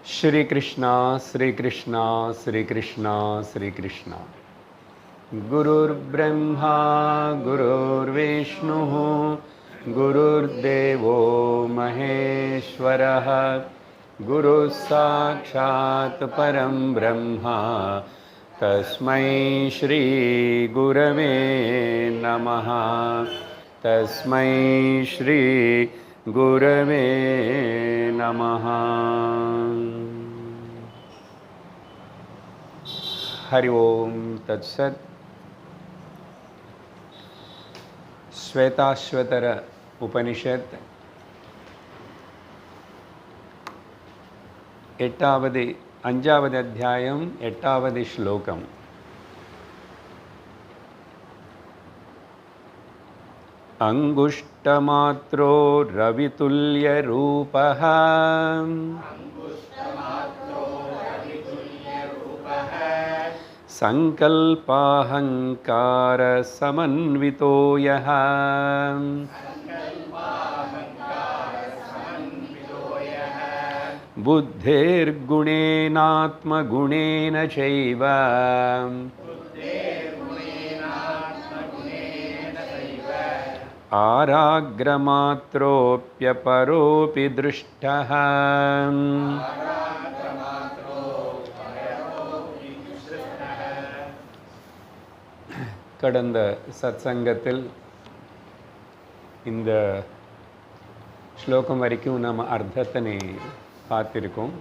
श्री कृष्णा श्री कृष्णा श्री कृष्णा श्री कृष्णा। गुरुर्ब्रह्मा गुरुर्विष्णुः गुरुर्देवो महेश्वरः गुरुः साक्षात् परं ब्रह्म तस्मै श्री गुरवे नमः। तस्मै श्री गुरवे नमः। हरि ओम तत्सत्। श्वेताश्वतर उपनिषत् एट्टावदि अंजावदि अध्यायम एट्टावदि श्लोकम। अंगुष्टमात्रो रवितुल्यरूपः संकल्पाहंकार समन्वितो यः बुद्धेर्गुणेनात्मगुणेन चैव आराग्रमात्रोऽप्यपरोऽपि दृष्टः। கடந்த சத்சங்கத்தில் இந்த ஸ்லோகம் வரைக்கும் நம்ம அர்த்தத்தை பார்த்திருக்கோம்.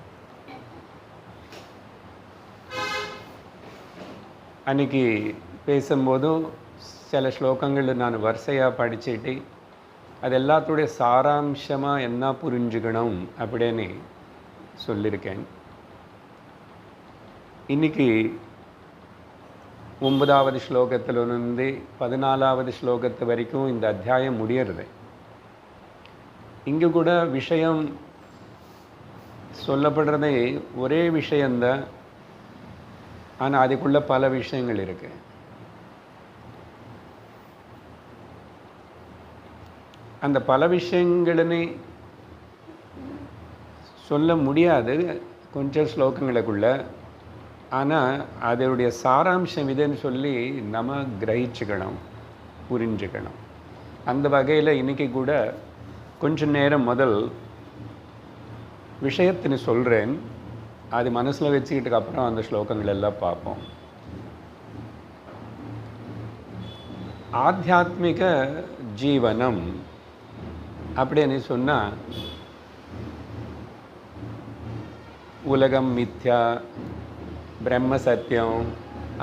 அன்றைக்கி பேசும்போதும் சில ஸ்லோகங்கள் நான் வரிசையாக படிச்சுட்டு அது எல்லாத்துடைய சாராம்சமாக என்ன புரிஞ்சுக்கணும் அப்படின்னு சொல்லியிருக்கேன். இன்றைக்கி 9வது ஸ்லோகத்திலிருந்து 14வது ஸ்லோகத்து வரைக்கும் இந்த அத்தியாயம் முடியறது. இங்கே கூட விஷயம் சொல்லப்படுறதே ஒரே விஷயந்தான், ஆனால் அதுக்குள்ள பல விஷயங்கள் இருக்கு. அந்த பல விஷயங்களுன்னு சொல்ல முடியாது கொஞ்சம் ஸ்லோகங்களுக்குள்ள. ஆனால் அதனுடைய சாராம்சம் இதுன்னு சொல்லி நம்ம கிரகிச்சுக்கணும், புரிஞ்சுக்கணும். அந்த வகையில் இன்றைக்கி கூட கொஞ்சம் நேரம் முதல் விஷயத்தின்னு சொல்கிறேன், அது மனசில் வச்சுக்கிட்டு அப்புறம் அந்த ஸ்லோகங்கள் எல்லாம் பார்ப்போம். ஆத்தியாத்மிக ஜீவனம் அப்படின்னு சொன்னால் உலகம் மித்யா, பிரம்ம சத்தியம்,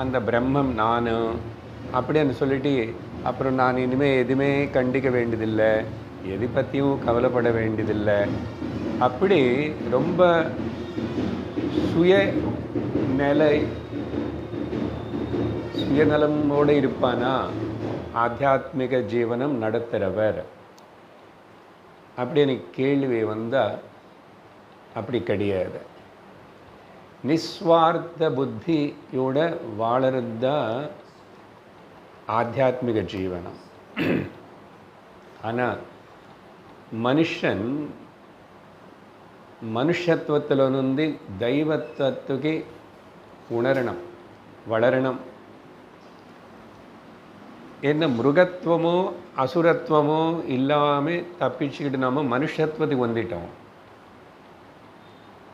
அந்த பிரம்மம் நான் அப்படின்னு சொல்லிட்டு அப்புறம் நான் இனிமேல் எதுவுமே கண்டிக்க வேண்டியதில்லை, எதை பற்றியும் கவலைப்பட வேண்டியதில்லை, அப்படி ரொம்ப சுயநலமோடு இருப்பானா ஆத்தியாத்மிக ஜீவனம் நடத்துகிறவர் அப்படின்னு கேள்வி வந்தால் அப்படி கிடையாது. நிஸ்வார்த்த புத்தியோட வாழறது தான் ஆத்தியாத்மிக ஜீவனம். ஆனால் மனுஷன் மனுஷத்துவத்திலிருந்து தெய்வத்துக்கு உணரணும், வளரணும். என்ன மிருகத்துவமோ அசுரத்துவமோ இல்லாமல் தப்பிச்சுக்கிட்டு நம்ம மனுஷத்துவத்துக்கு வந்துட்டோம்.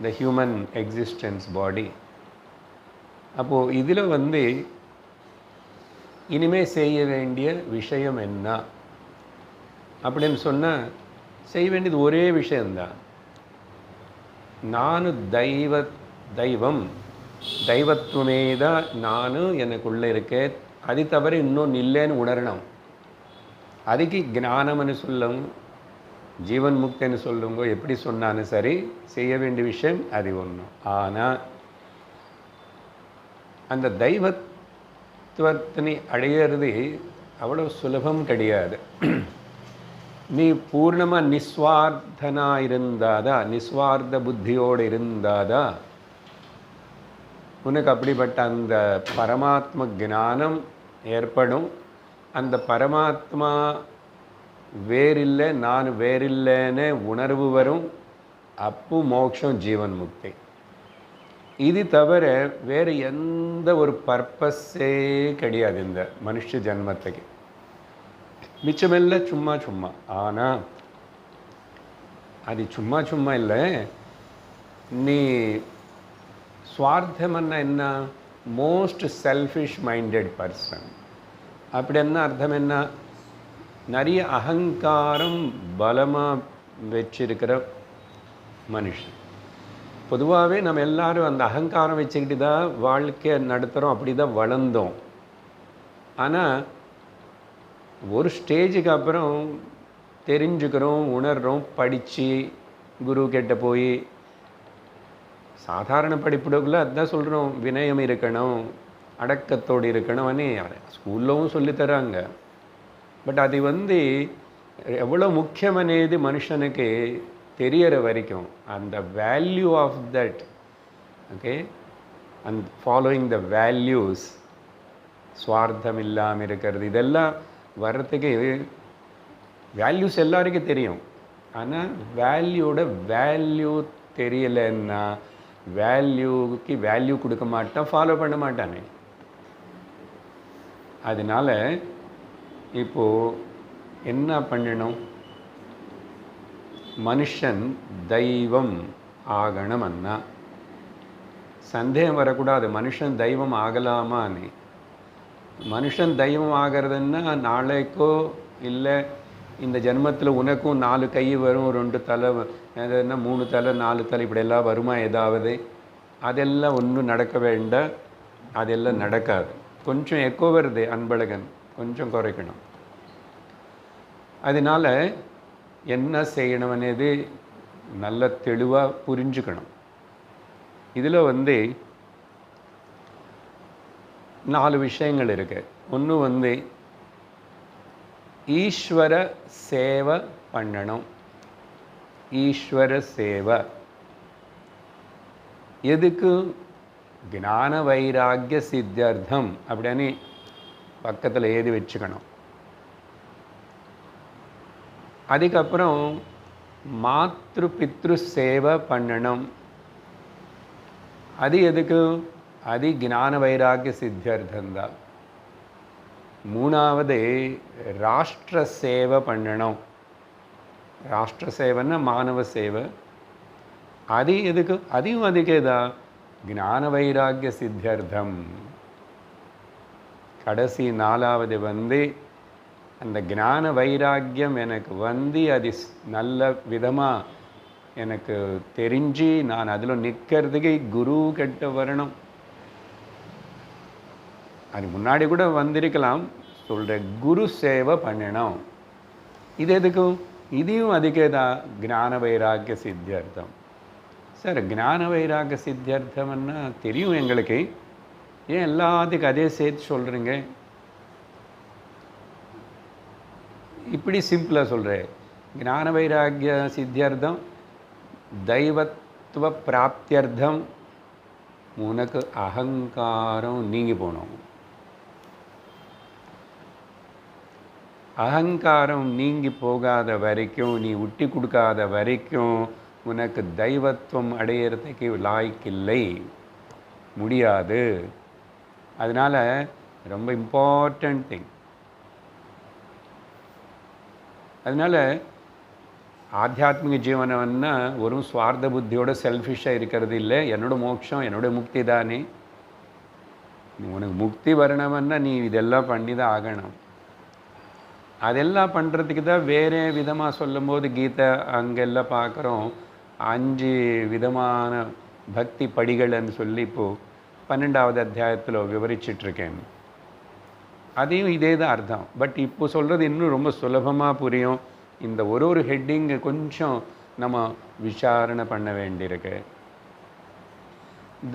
the human existence body. அப்போது இதில் இனிமேல் செய்ய வேண்டிய விஷயம் என்ன அப்படின்னு சொன்னால் செய்ய வேண்டியது ஒரே விஷயந்தான். நான் தெய்வத்துவமே தான் நான் எனக்குள்ளே இருக்கேன், அது தவிர இன்னொன்று இல்லைன்னு உணரணும். அதுக்கு ஞானம்னு சொல்லும், ஜீவன் முக்தின்னு சொல்லுங்க, எப்படி சொன்னாலும் சரி செய்ய வேண்டிய விஷயம் அது ஒன்று. ஆனால் அந்த தெய்வத்துவத்தினை அடையிறது அவ்வளோ சுலபம் கிடையாது. நீ பூர்ணமாக நிஸ்வார்த்தனாக இருந்தாதான், நிஸ்வார்த்த புத்தியோடு இருந்தாதான் உனக்கு அப்படிப்பட்ட அந்த பரமாத்ம ஞானம் ஏற்படும். அந்த பரமாத்மா வேறில்லை, நான் வேறில்லைன்னு உணர்வு வரும். அப்போ மோட்சம், ஜீவன் முக்தி. இது தவிர வேறு எந்த ஒரு பர்பஸே கிடையாது இந்த மனுஷ ஜன்மத்துக்கு. மிச்சமெல்லாம் சும்மா சும்மா. ஆனால் அது சும்மா சும்மா இல்லை. நீ ஸ்வார்த்தம்னா என்ன? Most selfish minded person. அப்படி என்ன அர்த்தம்? என்ன? நிறைய அகங்காரம் பலமாக வச்சிருக்கிற மனுஷன். பொதுவாகவே நம்ம எல்லாரும் அந்த அகங்காரம் வச்சுக்கிட்டு தான் வாழ்க்கையை நடத்துகிறோம், அப்படி தான் வளர்ந்தோம். ஆனால் ஒரு ஸ்டேஜுக்கு அப்புறம் தெரிஞ்சுக்கிறோம், உணர்கிறோம், படித்து குரு கிட்ட போய் சாதாரண படிப்புக்குள்ள அதுதான் சொல்கிறோம், வினயம் இருக்கணும், அடக்கத்தோடு இருக்கணும்னு ஸ்கூல்லவும் சொல்லித்தராங்க. பட் அது எவ்வளோ முக்கியமானது மனுஷனுக்கு தெரியற வரைக்கும் அந்த value of that, okay, and following the values, சுவார்த்தம் இல்லாமல் இருக்கிறது, இதெல்லாம் வர்றதுக்கு வேல்யூஸ் எல்லாருக்கும் தெரியும். ஆனால் வேல்யூட வேல்யூ தெரியலைன்னா வேல்யூக்கு வேல்யூ கொடுக்க மாட்டான், ஃபாலோ பண்ண மாட்டானே. அதனால இப்போது என்ன பண்ணணும்? மனுஷன் தெய்வம் ஆகணும்னா சந்தேகம் வரக்கூடாது, மனுஷன் தெய்வம் ஆகலாமான்னு. மனுஷன் தெய்வம் ஆகிறதுன்னா நாளைக்கோ இல்லை இந்த ஜென்மத்தில் உனக்கும் 4 கை வரும், 2 தலை, எதுனா 3 தலை 4 தலை இப்படியெல்லாம் வருமா ஏதாவது? அதெல்லாம் ஒன்றும் நடக்க வேண்டாம், அதெல்லாம் நடக்காது. கொஞ்சம் எக்கோ வருது அன்பழகன், கொஞ்சம் குறைக்கணும். அதனால் என்ன செய்யணும்னு நல்ல தெளிவாக புரிஞ்சுக்கணும். இதில் 4 விஷயங்கள் இருக்குது. ஒன்று ஈஸ்வர சேவை பண்ணணும். ஈஸ்வர சேவை எதுக்கு? ஞான வைராக்கிய சித்தியர்த்தம் அப்படின்னு பக்கத்தில் எழுதி வச்சுக்கணும். அதுக்கப்புறம் மாத்ரு பித்ரு சேவை பண்ணணும். அது எதுக்கு? அது ஞான வைராக்கிய சித்தியர்த்தம் தான். மூணாவது ராஷ்டிர சேவை பண்ணணும். ராஷ்டிர சேவைன்னா மானவ சேவை. அது எதுக்கு? அதையும் அதுக்கே தான், ஞான வைராக்கிய சித்தியர்த்தம். கடைசி 4வது அந்த ஞான வைராக்கியம் எனக்கு அது நல்ல விதமாக எனக்கு தெரிஞ்சு நான் அதில் நிற்கிறதுக்கு குரு கிட்ட வரணும். அது முன்னாடி கூட வந்திருக்கலாம், சொல்கிற குரு சேவை பண்ணணும். இது எதுக்கும்? இதையும் அதுக்கே தான், ஞான வைராக்கிய சித்தியர்த்தம். சார், ஞான வைராக்கிய சித்தியர்த்தம்னா தெரியும் எங்களுக்கு, ஏன் எல்லாத்துக்கும் அதே சேர்த்து சொல்கிறீங்க? இப்படி சிம்பிளாக சொல்கிறேன். ஞான வைராக்கிய சித்தியர்த்தம் தெய்வத்துவ பிராப்தியர்த்தம். உனக்கு அகங்காரம் நீங்கி போகணும். அகங்காரம் நீங்கி போகாத வரைக்கும், நீ விட்டு கொடுக்காத வரைக்கும் உனக்கு தெய்வத்துவம் அடையிறதுக்கு லாய்க்கில்லை, முடியாது. அதனால் ரொம்ப இம்பார்ட்டண்ட் திங். அதனால் ஆத்தியாத்மிக ஜீவனம்னா ஒரு சுவார்த்த புத்தியோட செல்ஃபிஷாக இருக்கிறது இல்லை. என்னோட மோட்சம், என்னோட முக்தி தானே. உனக்கு முக்தி வரணும்னா நீ இதெல்லாம் பண்ணி தான் ஆகணும். அதெல்லாம் பண்ணுறதுக்கு தான் வேறு விதமாக சொல்லும் போது கீதை அங்கெல்லாம் பார்க்குறோம், 5 விதமான பக்தி படிகள்னு சொல்லி இப்போது 12வது அத்தியாயத்தில் விவரிச்சிட்ருக்கேன். அதையும் இதே தான் அர்த்தம். பட் இப்போ சொல்கிறது இன்னும் ரொம்ப சுலபமாக புரியும். இந்த ஒரு ஹெட்டிங்கு கொஞ்சம் நம்ம விசாரணை பண்ண வேண்டியிருக்கு.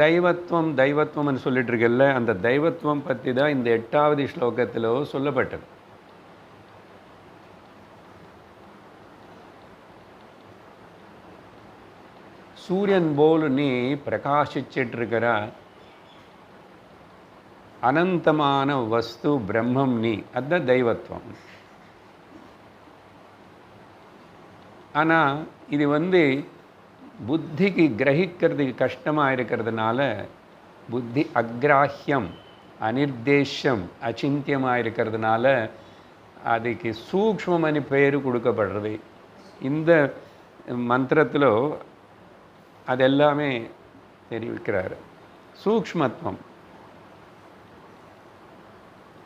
தெய்வத்துவம்னு சொல்லிட்டு இருக்கல, அந்த தெய்வத்துவம் பற்றி தான் இந்த 8வது ஸ்லோகத்தில் சொல்லப்பட்டது. சூரியன் போல் நீ பிரகாசிச்சிட்ருக்கிற அனந்தமான வஸ்து பிரம்மம் நீ, அதுதான் தெய்வத்துவம். ஆனால் இது புத்திக்கு கிரகிக்கிறதுக்கு கஷ்டமாக இருக்கிறதுனால புத்தி அக்ராஹ்யம், அனிர்தேஷம், அச்சிந்தியமாக இருக்கிறதுனால அதுக்கு சூக்ஷ்மமனி பேர் கொடுக்கப்படுறது. இந்த மந்திரத்தில் அதெல்லாமே தெரிவிக்கிறார். சூக்ஷ்மத்துவம்,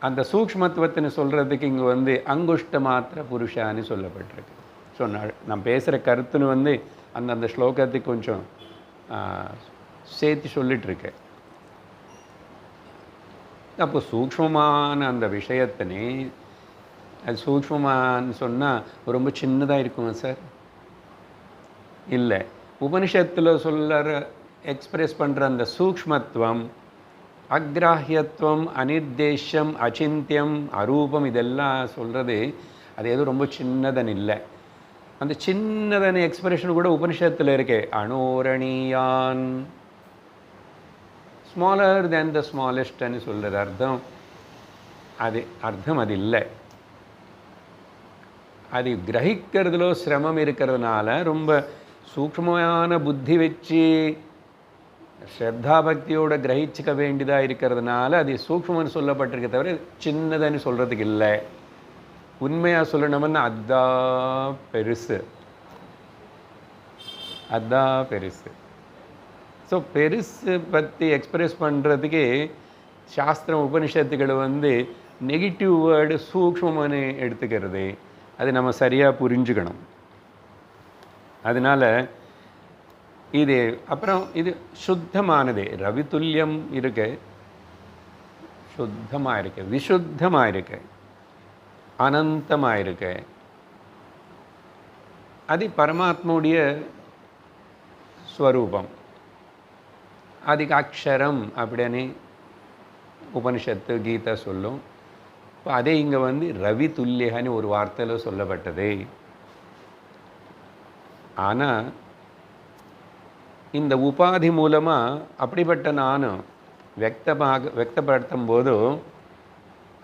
அந்த சூக்ஷ்மத்துவத்தின்னு சொல்கிறதுக்கு இங்கே அங்குஷ்ட மாத்திர புருஷான்னு சொல்லப்பட்டிருக்கு. ஸோ நான் பேசுகிற கருத்துன்னு அந்தந்த ஸ்லோகத்துக்கு கொஞ்சம் சேர்த்து சொல்லிகிட்ருக்கேன். அப்போ சூக்ஷ்மமான அந்த விஷயத்தினே, அது சூக்ஷ்மமானு சொன்னால் ரொம்ப சின்னதாக இருக்குமா சார்? இல்லை, உபனிஷத்தில் சொல்கிற எக்ஸ்பிரஸ் பண்ணுற அந்த சூக்ஷ்மத்துவம், அக்ராஹ்யத்துவம், அனிர்தேஷம், அச்சிந்தியம், அரூபம், இதெல்லாம் சொல்கிறது அது எதுவும் ரொம்ப சின்னதன் இல்லை. அந்த சின்னதன் எக்ஸ்பிரஷன் கூட உபனிஷத்தில் இருக்கே. அணோரணியான், ஸ்மாலர் தேன் த ஸ்மாலஸ்ட்னு சொல்கிறது அர்த்தம். அது இல்லை. அது கிரகிக்கிறதுல சிரமம் இருக்கிறதுனால ரொம்ப சூக்ஷ்மமான புத்தி வச்சு ஸ்ரத்தா பக்தியோட கிரகிச்சிக்க வேண்டியதாக இருக்கிறதுனால அது சூக்ஷ்மன்னு சொல்லப்பட்டிருக்க தவிர சின்னதுன்னு சொல்கிறதுக்கு இல்லை. உண்மையாக சொல்லணும்னா அதுதான் பெருசு, அதுதான் பெருசு. ஸோ பெருசு பற்றி எக்ஸ்பிரஸ் பண்ணுறதுக்கு சாஸ்திரம் உபனிஷத்துக்கள் நெகட்டிவ் வேர்டு சூக்ஷ்மன்னு எடுத்துக்கிறது. அது நம்ம சரியாக புரிஞ்சுக்கணும். அதனால் இது அப்புறம் இது சுத்தமானது, ரவித்துல்யம் இருக்கு, சுத்தமாக இருக்கு, விசுத்தமாக இருக்கு, அனந்தமாக இருக்கு. அது பரமாத்மாவுடைய ஸ்வரூபம். அதுக்கு அக்ஷரம் அப்படின்னு உபனிஷத்து கீதா சொல்லும். இப்போ அதே இங்கே ரவி துல்லியன்னு ஒரு வார்த்தையில் சொல்லப்பட்டது. ஆனால் இந்த உபாதி மூலமாக அப்படிப்பட்ட நானும் వ్యక్తపడతం போது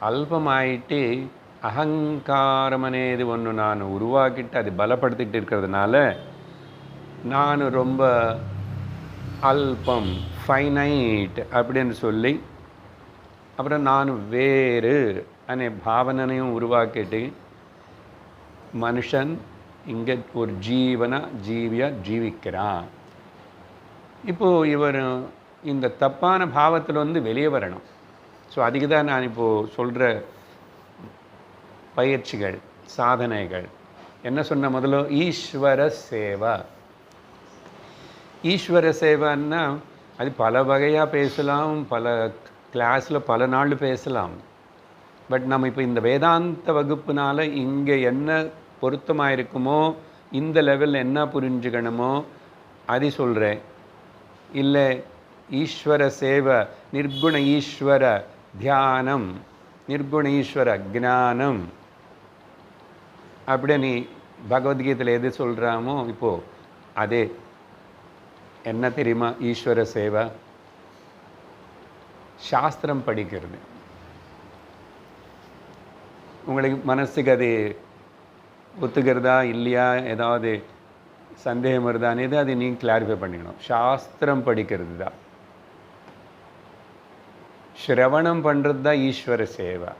அல்பமாயிட்டு அகங்காரம் అనేది ஒன்று நான் உருவாக்கிட்டு அது பலப்படுத்திட்டு இருக்கிறதுனால நான் ரொம்ப அல்பம், ஃபைனைட் அப்படின்னு சொல்லி அப்புறம் நான் வேறு அనే భావనனையும் உருவாக்கிட்டு மனுஷன் இங்கே ஒரு ஜீவிக்கிறான். இப்போது இவர் இந்த தப்பான பாவத்தில் வெளியே வரணும். ஸோ அதுக்கு தான் நான் இப்போது சொல்கிற பயிற்சிகள், சாதனைகள் என்ன சொன்ன முதல்ல, ஈஸ்வர சேவா. ஈஸ்வர சேவான்னா அது பல வகையாக பேசலாம், பல கிளாஸில் பல நாள் பேசலாம். பட் நம்ம இப்போ இந்த வேதாந்த வகுப்புனால் இங்கே என்ன பொருத்தமாக இருக்குமோ, இந்த லெவலில் என்ன புரிஞ்சுக்கணுமோ அது சொல்கிறேன். இல்லை ஈஸ்வர சேவை, நிர்குண ஈஸ்வர தியானம், நிர்குண ஈஸ்வர ஞானம் அப்படின்னு பகவத்கீதையில் எது சொல்கிறாமோ இப்போது அதே என்ன தெரியுமா? ஈஸ்வர சேவை சாஸ்திரம் படிக்கிறது. உங்களுக்கு மனசுக்கு அது ஒத்துக்கிறதா இல்லையா, ஏதாவது சந்தேகம் வருதானே அது நீங்கள் கிளாரிஃபை பண்ணிக்கணும். சாஸ்திரம் படிக்கிறது தான், ஸ்ரவணம் பண்ணுறது தான் ஈஸ்வர சேவை.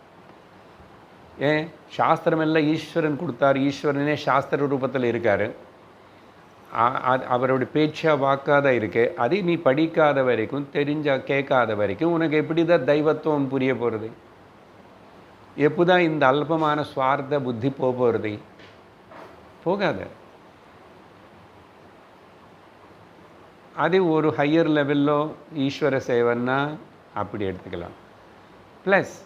ஏன் சாஸ்திரம் எல்லாம் ஈஸ்வரன் கொடுத்தார், ஈஸ்வரனே சாஸ்திர ரூபத்தில் இருக்கார், அவருடைய பேச்சா வாக்காத இருக்கு. அது நீ படிக்காத வரைக்கும், தெரிஞ்சா கேட்காத வரைக்கும் உனக்கு எப்படி தான் தெய்வத்துவம் புரிய போகிறது? எப்போதான் இந்த அல்பமான சுவார்த்த புத்தி போகிறது? போகாத. அது ஒரு ஹையர் லெவலில் ஈஸ்வர சேவன்னா அப்படி எடுத்துக்கலாம். ப்ளஸ்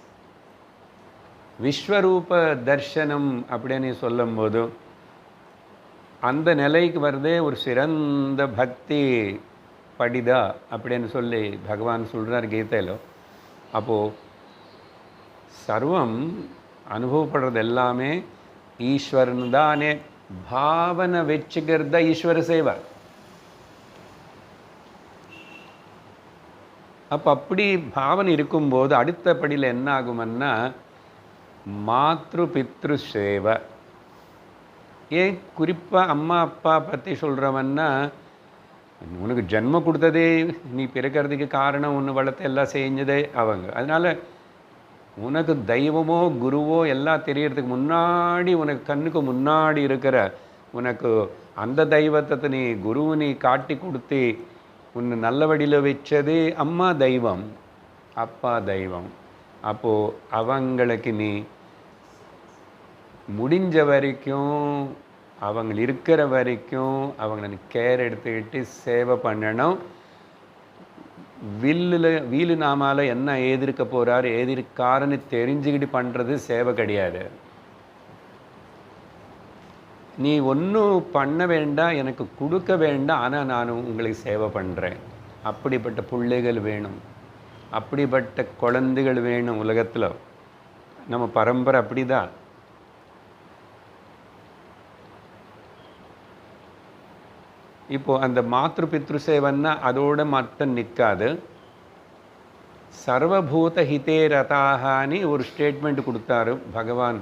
விஸ்வரூப தர்சனம் அப்படின்னு சொல்லும்போது அந்த நிலைக்கு வருதே ஒரு சிறந்த பக்தி படிதா அப்படின்னு சொல்லி பகவான் சொல்கிறார் கீதையில். அப்போது சர்வம் அனுபவப்படுறது எல்லாமே ஈஸ்வரன் தானே பாவனை வச்சுக்கிறத ஈஸ்வர சேவை. அப்போ அப்படி பாவனை இருக்கும்போது அடுத்த படியில் என்ன ஆகுமன்னா மாத்ரு பித்ரு சேவை. ஏன் குறிப்பாக அம்மா அப்பா பற்றி சொல்கிறவன்னா உனக்கு ஜென்மம் கொடுத்ததே, நீ பிறக்கிறதுக்கு காரணம் ஒன்று வளர்த்து எல்லாம் செஞ்சதே அவங்க. அதனால் உனக்கு தெய்வமோ குருவோ எல்லாம் தெரியறதுக்கு முன்னாடி உனக்கு கண்ணுக்கு முன்னாடி இருக்கிற உனக்கு அந்த தெய்வத்தை நீ குருவை நீ காட்டி கொடுத்து உன்னை நல்ல வழியில் வச்சதே அம்மா தெய்வம், அப்பா தெய்வம். அப்போது அவங்களுக்கு நீ முடிஞ்ச வரைக்கும் அவங்க இருக்கிற வரைக்கும் அவங்கள கேர் எடுத்துக்கிட்டு சேவை பண்ணணும். வீலு நாமால என்ன ஏதிருக்க போகிறாரு ஏதிருக்காருன்னு தெரிஞ்சுக்கிட்டு பண்ணுறது சேவை கிடையாது. நீ ஒன்றும் பண்ண வேண்டாம், எனக்கு கொடுக்க வேண்டாம், ஆனால் நான் உங்களுக்கு சேவை பண்ணுறேன். அப்படிப்பட்ட பிள்ளைகள் வேணும், அப்படிப்பட்ட குழந்தைகள் வேணும் உலகத்தில். நம்ம பரம்பரை அப்படி தான். இப்போது அந்த மாத்ரு பித்ரு சேவன்னா அதோட மட்டும் நிற்காது. சர்வபூத ஹிதே ரதாகான்னு ஒரு ஸ்டேட்மெண்ட் கொடுத்தாரு பகவான்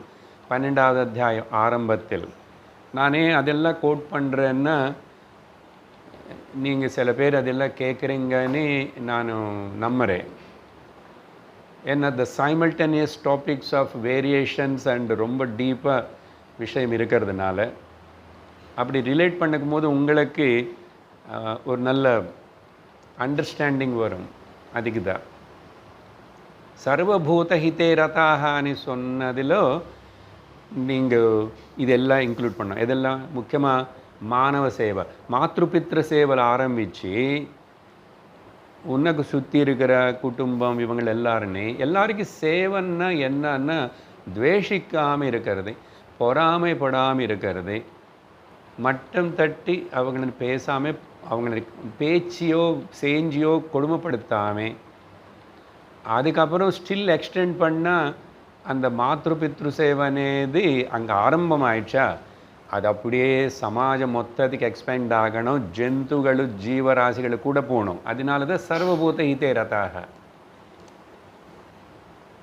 12வது அத்தியாயம் ஆரம்பத்தில். நானே அதெல்லாம் கோட் பண்ணுறேன்னா நீங்கள் சில பேர் அதெல்லாம் கேட்குறீங்கன்னு நான் நம்புகிறேன். ஏன்னா the simultaneous topics of variations and ரொம்ப டீப்பாக விஷயம் இருக்கிறதுனால அப்படி ரிலேட் பண்ணும் போது உங்களுக்கு ஒரு நல்ல அண்டர்ஸ்டாண்டிங் வரும். அதுக்கு தான் சர்வபூத ஹிதே ரதாகான்னு சொன்னதில் நீங்கள் இதெல்லாம் இன்க்ளூட் பண்ணோம். இதெல்லாம் முக்கியமாக மானவ சேவை, மாத்ருபித்ரு சேவல் ஆரம்பித்து உனக்கு சுற்றி இருக்கிற குடும்பம் இவங்க எல்லாருக்கும் சேவன்னா என்னன்னா துவேஷிக்காமல் இருக்கிறது, பொறாமைப்படாமல் இருக்கிறது, மட்டம் தட்டி அவங்களை பேசாமல் அவங்களை பேச்சியோ செஞ்சியோ கொடுமைப்படுத்தாமல், அதுக்கப்புறம் ஸ்டில் எக்ஸ்டெண்ட் பண்ணால் அந்த மாத்ரு பித்ரு சேவனேது அங்கே ஆரம்பமாயிடுச்சா அது அப்படியே சமாஜம் மொத்தத்துக்கு எக்ஸ்பேண்ட் ஆகணும், ஜந்துகள் ஜீவராசிகள் கூட போகணும். அதனால தான் சர்வபூத ஹிதே ரதாக.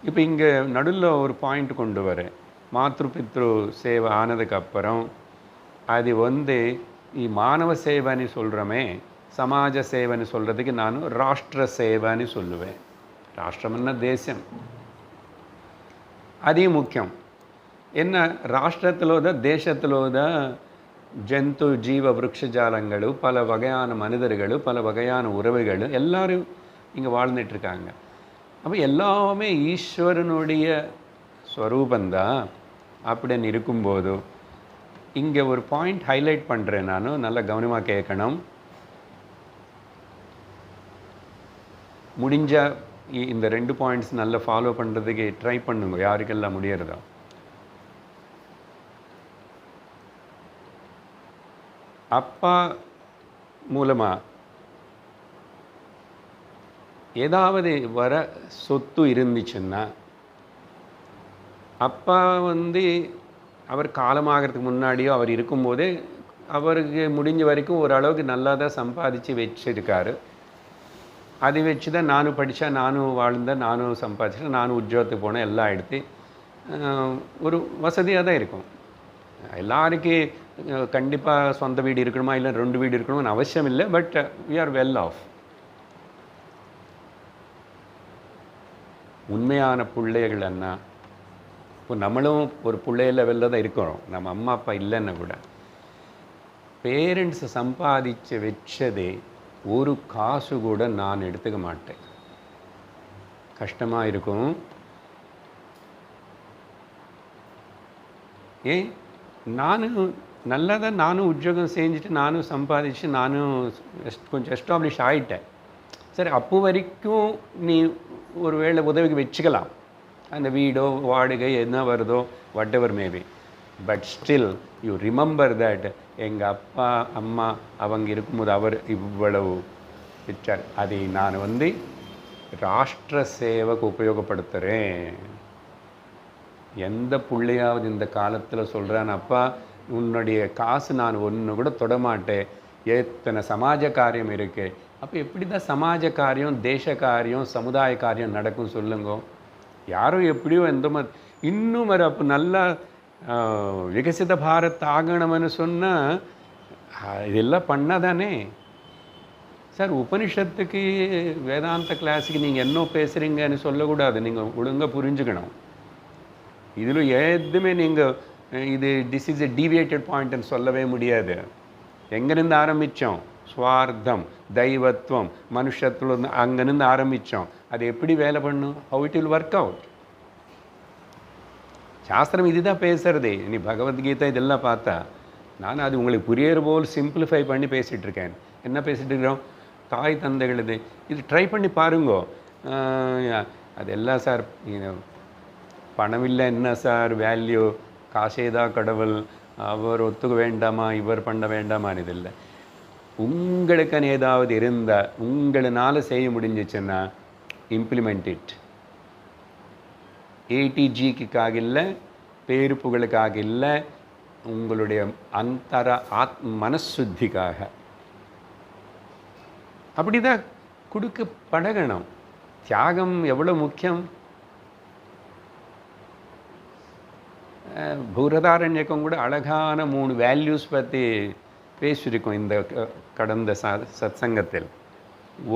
இப்போ இங்கே நடுவில் ஒரு பாயிண்ட் கொண்டு வரேன். மாத்ரு பித்ரு சேவை ஆனதுக்கப்புறம் அது மானவ சேவைன்னு சொல்கிறோமே, சமாஜ சேவைன்னு சொல்கிறதுக்கு நான் ராஷ்டிர சேவைன்னு சொல்லுவேன். ராஷ்டிரம்னா தேசம், அதையும் முக்கியம். என்ன ராஷ்டிரத்திலோத தேசத்திலோத ஜந்து ஜீவ விருட்சஜாலங்கள், பல வகையான மனிதர்கள், பல வகையான உறவுகள் எல்லாரும் இங்கே வாழ்ந்துட்டுருக்காங்க. அப்போ எல்லாமே ஈஸ்வரனுடைய ஸ்வரூபந்தான். அப்படின்னு இருக்கும்போது இங்கே ஒரு பாயிண்ட் ஹைலைட் பண்ணுறேன். நான் நல்லா கவனமாக கேட்கணும். முடிஞ்சால் இந்த 2 பாயிண்ட்ஸ் நல்லா ஃபாலோ பண்ணுறதுக்கு ட்ரை பண்ணுங்க, யாருக்கெல்லாம் முடியறதோ. அப்பா மூலமாக ஏதாவது வர சொத்து இருந்துச்சுன்னா அப்பா அவர் காலமாகிறதுக்கு முன்னாடியோ அவர் இருக்கும்போதே அவருக்கு முடிஞ்ச வரைக்கும் ஓரளவுக்கு நல்லா தான் சம்பாதிச்சு வச்சுருக்காரு. அதை வச்சு தான் நானும் படித்தேன், நானும் வாழ்ந்தேன், நானும் சம்பாதிச்சேன், நானும் உத்தியோகத்துக்கு போனேன், எல்லாம் எடுத்து ஒரு வசதியாக தான் இருக்கும். எல்லாருக்கும் கண்டிப்பாக சொந்த வீடு இருக்கணுமா இல்லை 2 வீடு இருக்கணும்னு அவசியம் இல்லை. But we are well off. உண்மையான பிள்ளைகள் என்ன, இப்போ நம்மளும் ஒரு பிள்ளைய லெவலில் தான் இருக்கிறோம். நம்ம அம்மா அப்பா இல்லைன்னா கூட பேரண்ட்ஸ் சம்பாதிச்சு வச்சதே ஒரு காசு கூட நான் எடுத்துக்க மாட்டேன். கஷ்டமாக இருக்கும். ஏன் நானும் நல்லா தான் நானும் உத்தியோகம் செஞ்சுட்டு நானும் சம்பாதிச்சு நானும் கொஞ்சம் எஸ்டாப்ளிஷ் ஆகிட்டேன். சரி, அப்போ வரைக்கும் நீ ஒரு வேளை உதவிக்கு வச்சுக்கலாம், அந்த வீடோ வாடகை என்ன வருதோ what ever maybe. But still you remember that எங்கள் அப்பா அம்மா அவங்க இருக்கும்போது அவர் இவ்வளவு வச்சார். அதை நான் ராஷ்டிர சேவைக்கு உபயோகப்படுத்துகிறேன். எந்த பிள்ளையாவது இந்த காலத்தில் சொல்கிறான், அப்பா உன்னுடைய காசு நான் ஒன்று கூட தொடமாட்டேன், எத்தனை சமாஜ காரியம் இருக்குது. அப்போ எப்படி தான் சமாஜ காரியம், தேச காரியம், சமுதாய காரியம் நடக்கும் சொல்லுங்க. யாரும் எப்படியோ எந்த மாதிரி இன்னும் அப்போ நல்லா விகசித பாரத் ஆகணும்னு சொன்னால் இதெல்லாம் பண்ணாதானே. சார் உபனிஷத்துக்கு வேதாந்த கிளாஸுக்கு நீங்கள் என்ன பேசுகிறீங்கன்னு சொல்லக்கூடாது, நீங்கள் ஒழுங்காக புரிஞ்சுக்கணும். இதில் எதுவுமே நீங்கள் இது திஸ் இஸ் எ டீவியேட்டட் பாயிண்ட்னு சொல்லவே முடியாது. எங்கேருந்து ஆரம்பித்தோம்? ஸ்வார்த்தம், தெய்வத்துவம், மனுஷத்துவம், அங்கேருந்து ஆரம்பித்தோம். அது எப்படி வேலை பண்ணும்? How it will work out? சாஸ்திரம் இதுதான் பேசுகிறதே. நீ பகவத்கீதை இதெல்லாம் பார்த்தா நான் அது உங்களுக்கு புரியுற போல் சிம்பிளிஃபை பண்ணி பேசிகிட்டு இருக்கேன். என்ன பேசிகிட்டு இருக்கிறோம்? தாய் தந்தைகளுது இது ட்ரை பண்ணி பாருங்கோ. அதெல்லாம் சார் பணம் இல்லை என்ன சார் வேல்யூ, காசேதான் கடவுள், அவர் ஒத்துக்க வேண்டாமா, இவர் பண்ண வேண்டாமான்னு இது இல்லை. உங்களுக்குன்னு ஏதாவது இருந்தால் உங்களால் செய்ய முடிஞ்சிச்சுன்னா இம்ப்ளிமெண்ட் இட். ஏடிஜிக்காக இல்லை, பேரு புகழுக்காக இல்லை, உங்களுடைய அந்தர மனசுத்திக்காக. அப்படி தான் கொடுக்க பழகணும். தியாகம் எவ்வளோ முக்கியம். பூரதாரண்யக்கம் கூட அழகான 3 வேல்யூஸ் பற்றி பேசியிருக்கோம் இந்த கடந்த சத்சங்கத்தில்.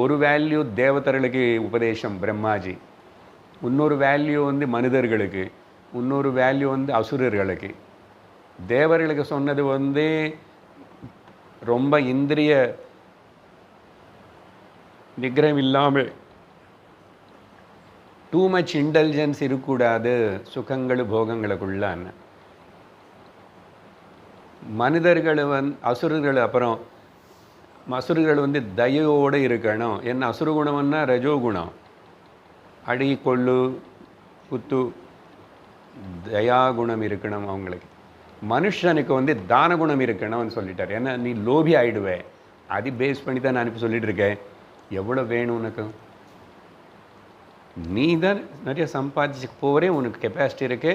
ஒரு வேல்யூ தேவதர்களுக்கு உபதேசம் பிரம்மாஜி, இன்னொரு வேல்யூ வந்து மனிதர்களுக்கு, இன்னொரு வேல்யூ வந்து அசுரர்களுக்கு. தேவர்களுக்கு சொன்னது வந்து ரொம்ப இந்திரிய நிகிரம் இல்லாமல் டூ மச் இன்டெலிஜென்ஸ் இருக்கக்கூடாது சுகங்கள் போகங்களுக்குள்ளான்னு. மனிதர்கள் அசுரர்கள் அப்புறம் அசுரர்கள் வந்து தயவோடு இருக்கணும். என்ன அசுரகுணம்னா ரஜோகுணம், அடி கொள்ளு குத்து தயாகுணம் இருக்கணும் அவங்களுக்கு. மனுஷனுக்கு வந்து தான குணம் இருக்கணும்னு சொல்லிட்டார். ஏன்னா நீ லோபி ஆகிடுவே, அது பேஸ் பண்ணி தான் நான் இப்போ சொல்லிட்டு இருக்கேன். எவ்வளோ வேணும் உனக்கு? நீ தான் நிறைய சம்பாதிச்சு போகிறே, உனக்கு கெப்பாசிட்டி இருக்கு,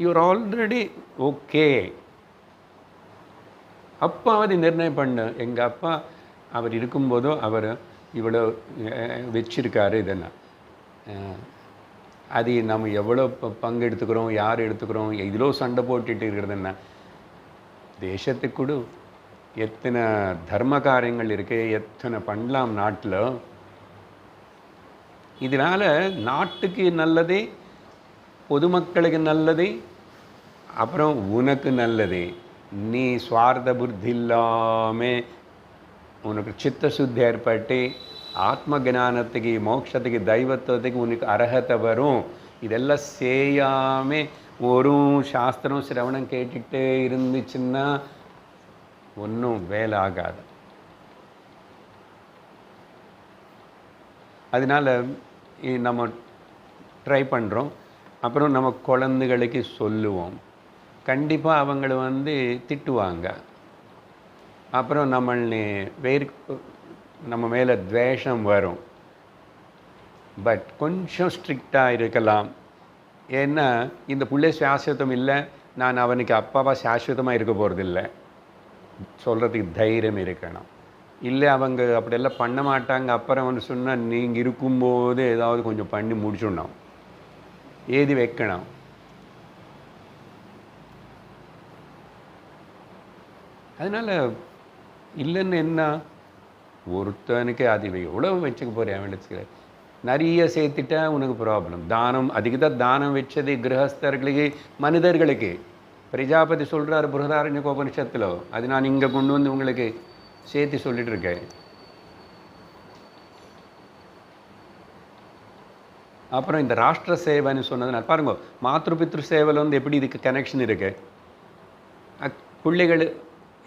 யூஆர் ஆல்ரெடி ஓகே. அப்பாவது நிர்ணயம் பண்ண. எங்கள் அப்பா அவர் இருக்கும்போதோ அவர் இவ்வளோ வச்சிருக்காரு. இதெல்லாம் அது நம்ம எவ்வளோ பங்கு எடுத்துக்கிறோம், யார் எடுத்துக்கிறோம், இதிலோ சண்டை போட்டுட்டு இருக்கிறதுன்னா தேசத்துக்கு கூட எத்தனை தர்ம காரியங்கள் இருக்கு, எத்தனை பண்ணலாம் நாட்டில். இதனால் நாட்டுக்கு நல்லது, பொதுமக்களுக்கு நல்லது, அப்புறம் உனக்கு நல்லது. நீ சுவார்த்த புத்தி இல்லாமல் உனக்கு சித்த சுத்தி ஏற்பட்டு ஆத்ம ஜானத்துக்கு, மோட்சத்துக்கு, தெய்வத்துவத்துக்கு உனக்கு அர்ஹத்தை வரும். இதெல்லாம் செய்யாமல் ஒரு சாஸ்திரம் சிரவணம் கேட்டுகிட்டே இருந்துச்சுன்னா ஒன்றும் வேலை ஆகாது. அதனால் நம்ம ட்ரை பண்ணுறோம். அப்புறம் நம்ம குழந்தைகளுக்கு சொல்லுவோம். கண்டிப்பாக அவங்கள வந்து திட்டுவாங்க. அப்புறம் நம்ம மேலே துவேஷம் வரும். பட் கொஞ்சம் ஸ்ட்ரிக்டாக இருக்கலாம். ஏன்னா இந்த பிள்ளை சாஸ்வதம் இல்லை, நான் அவனுக்கு அப்பாவா சாஸ்வதமாக இருக்க போகிறதில்லை சொல்கிறதுக்கு தைரியம் இருக்கணும். இல்லை அவங்க அப்படியெல்லாம் பண்ண மாட்டாங்க. அப்புறம் வந்து சொன்னால் நீங்கள் இருக்கும்போது ஏதாவது கொஞ்சம் பண்ணி முடிச்சுடணும், ஏதி வைக்கணும். அதனால் இல்லைன்னு என்ன, ஒருத்தனுக்கு அது எவ்வளோ வச்சுக்க போகிறேன் அவனுக்கு நிறைய சேர்த்துட்டா உனக்கு ப்ராப்ளம். தானம் அதுக்கு தான் தானம் வச்சது கிரகஸ்தர்களுக்கு, மனிதர்களுக்கு. பிரஜாபதி சொல்கிறார் பிருஹதாரண்யகோபனிஷத்தில். அது நான் இங்கே கொண்டு வந்து உங்களுக்கு சேர்த்து சொல்லிட்டு இருக்கேன். அப்புறம் இந்த ராஷ்டிர சேவைன்னு சொன்னதுனால பாருங்க, மாத்ரு பித்ரு சேவையில் வந்து எப்படி இதுக்கு கனெக்ஷன் இருக்கு. பிள்ளைகள்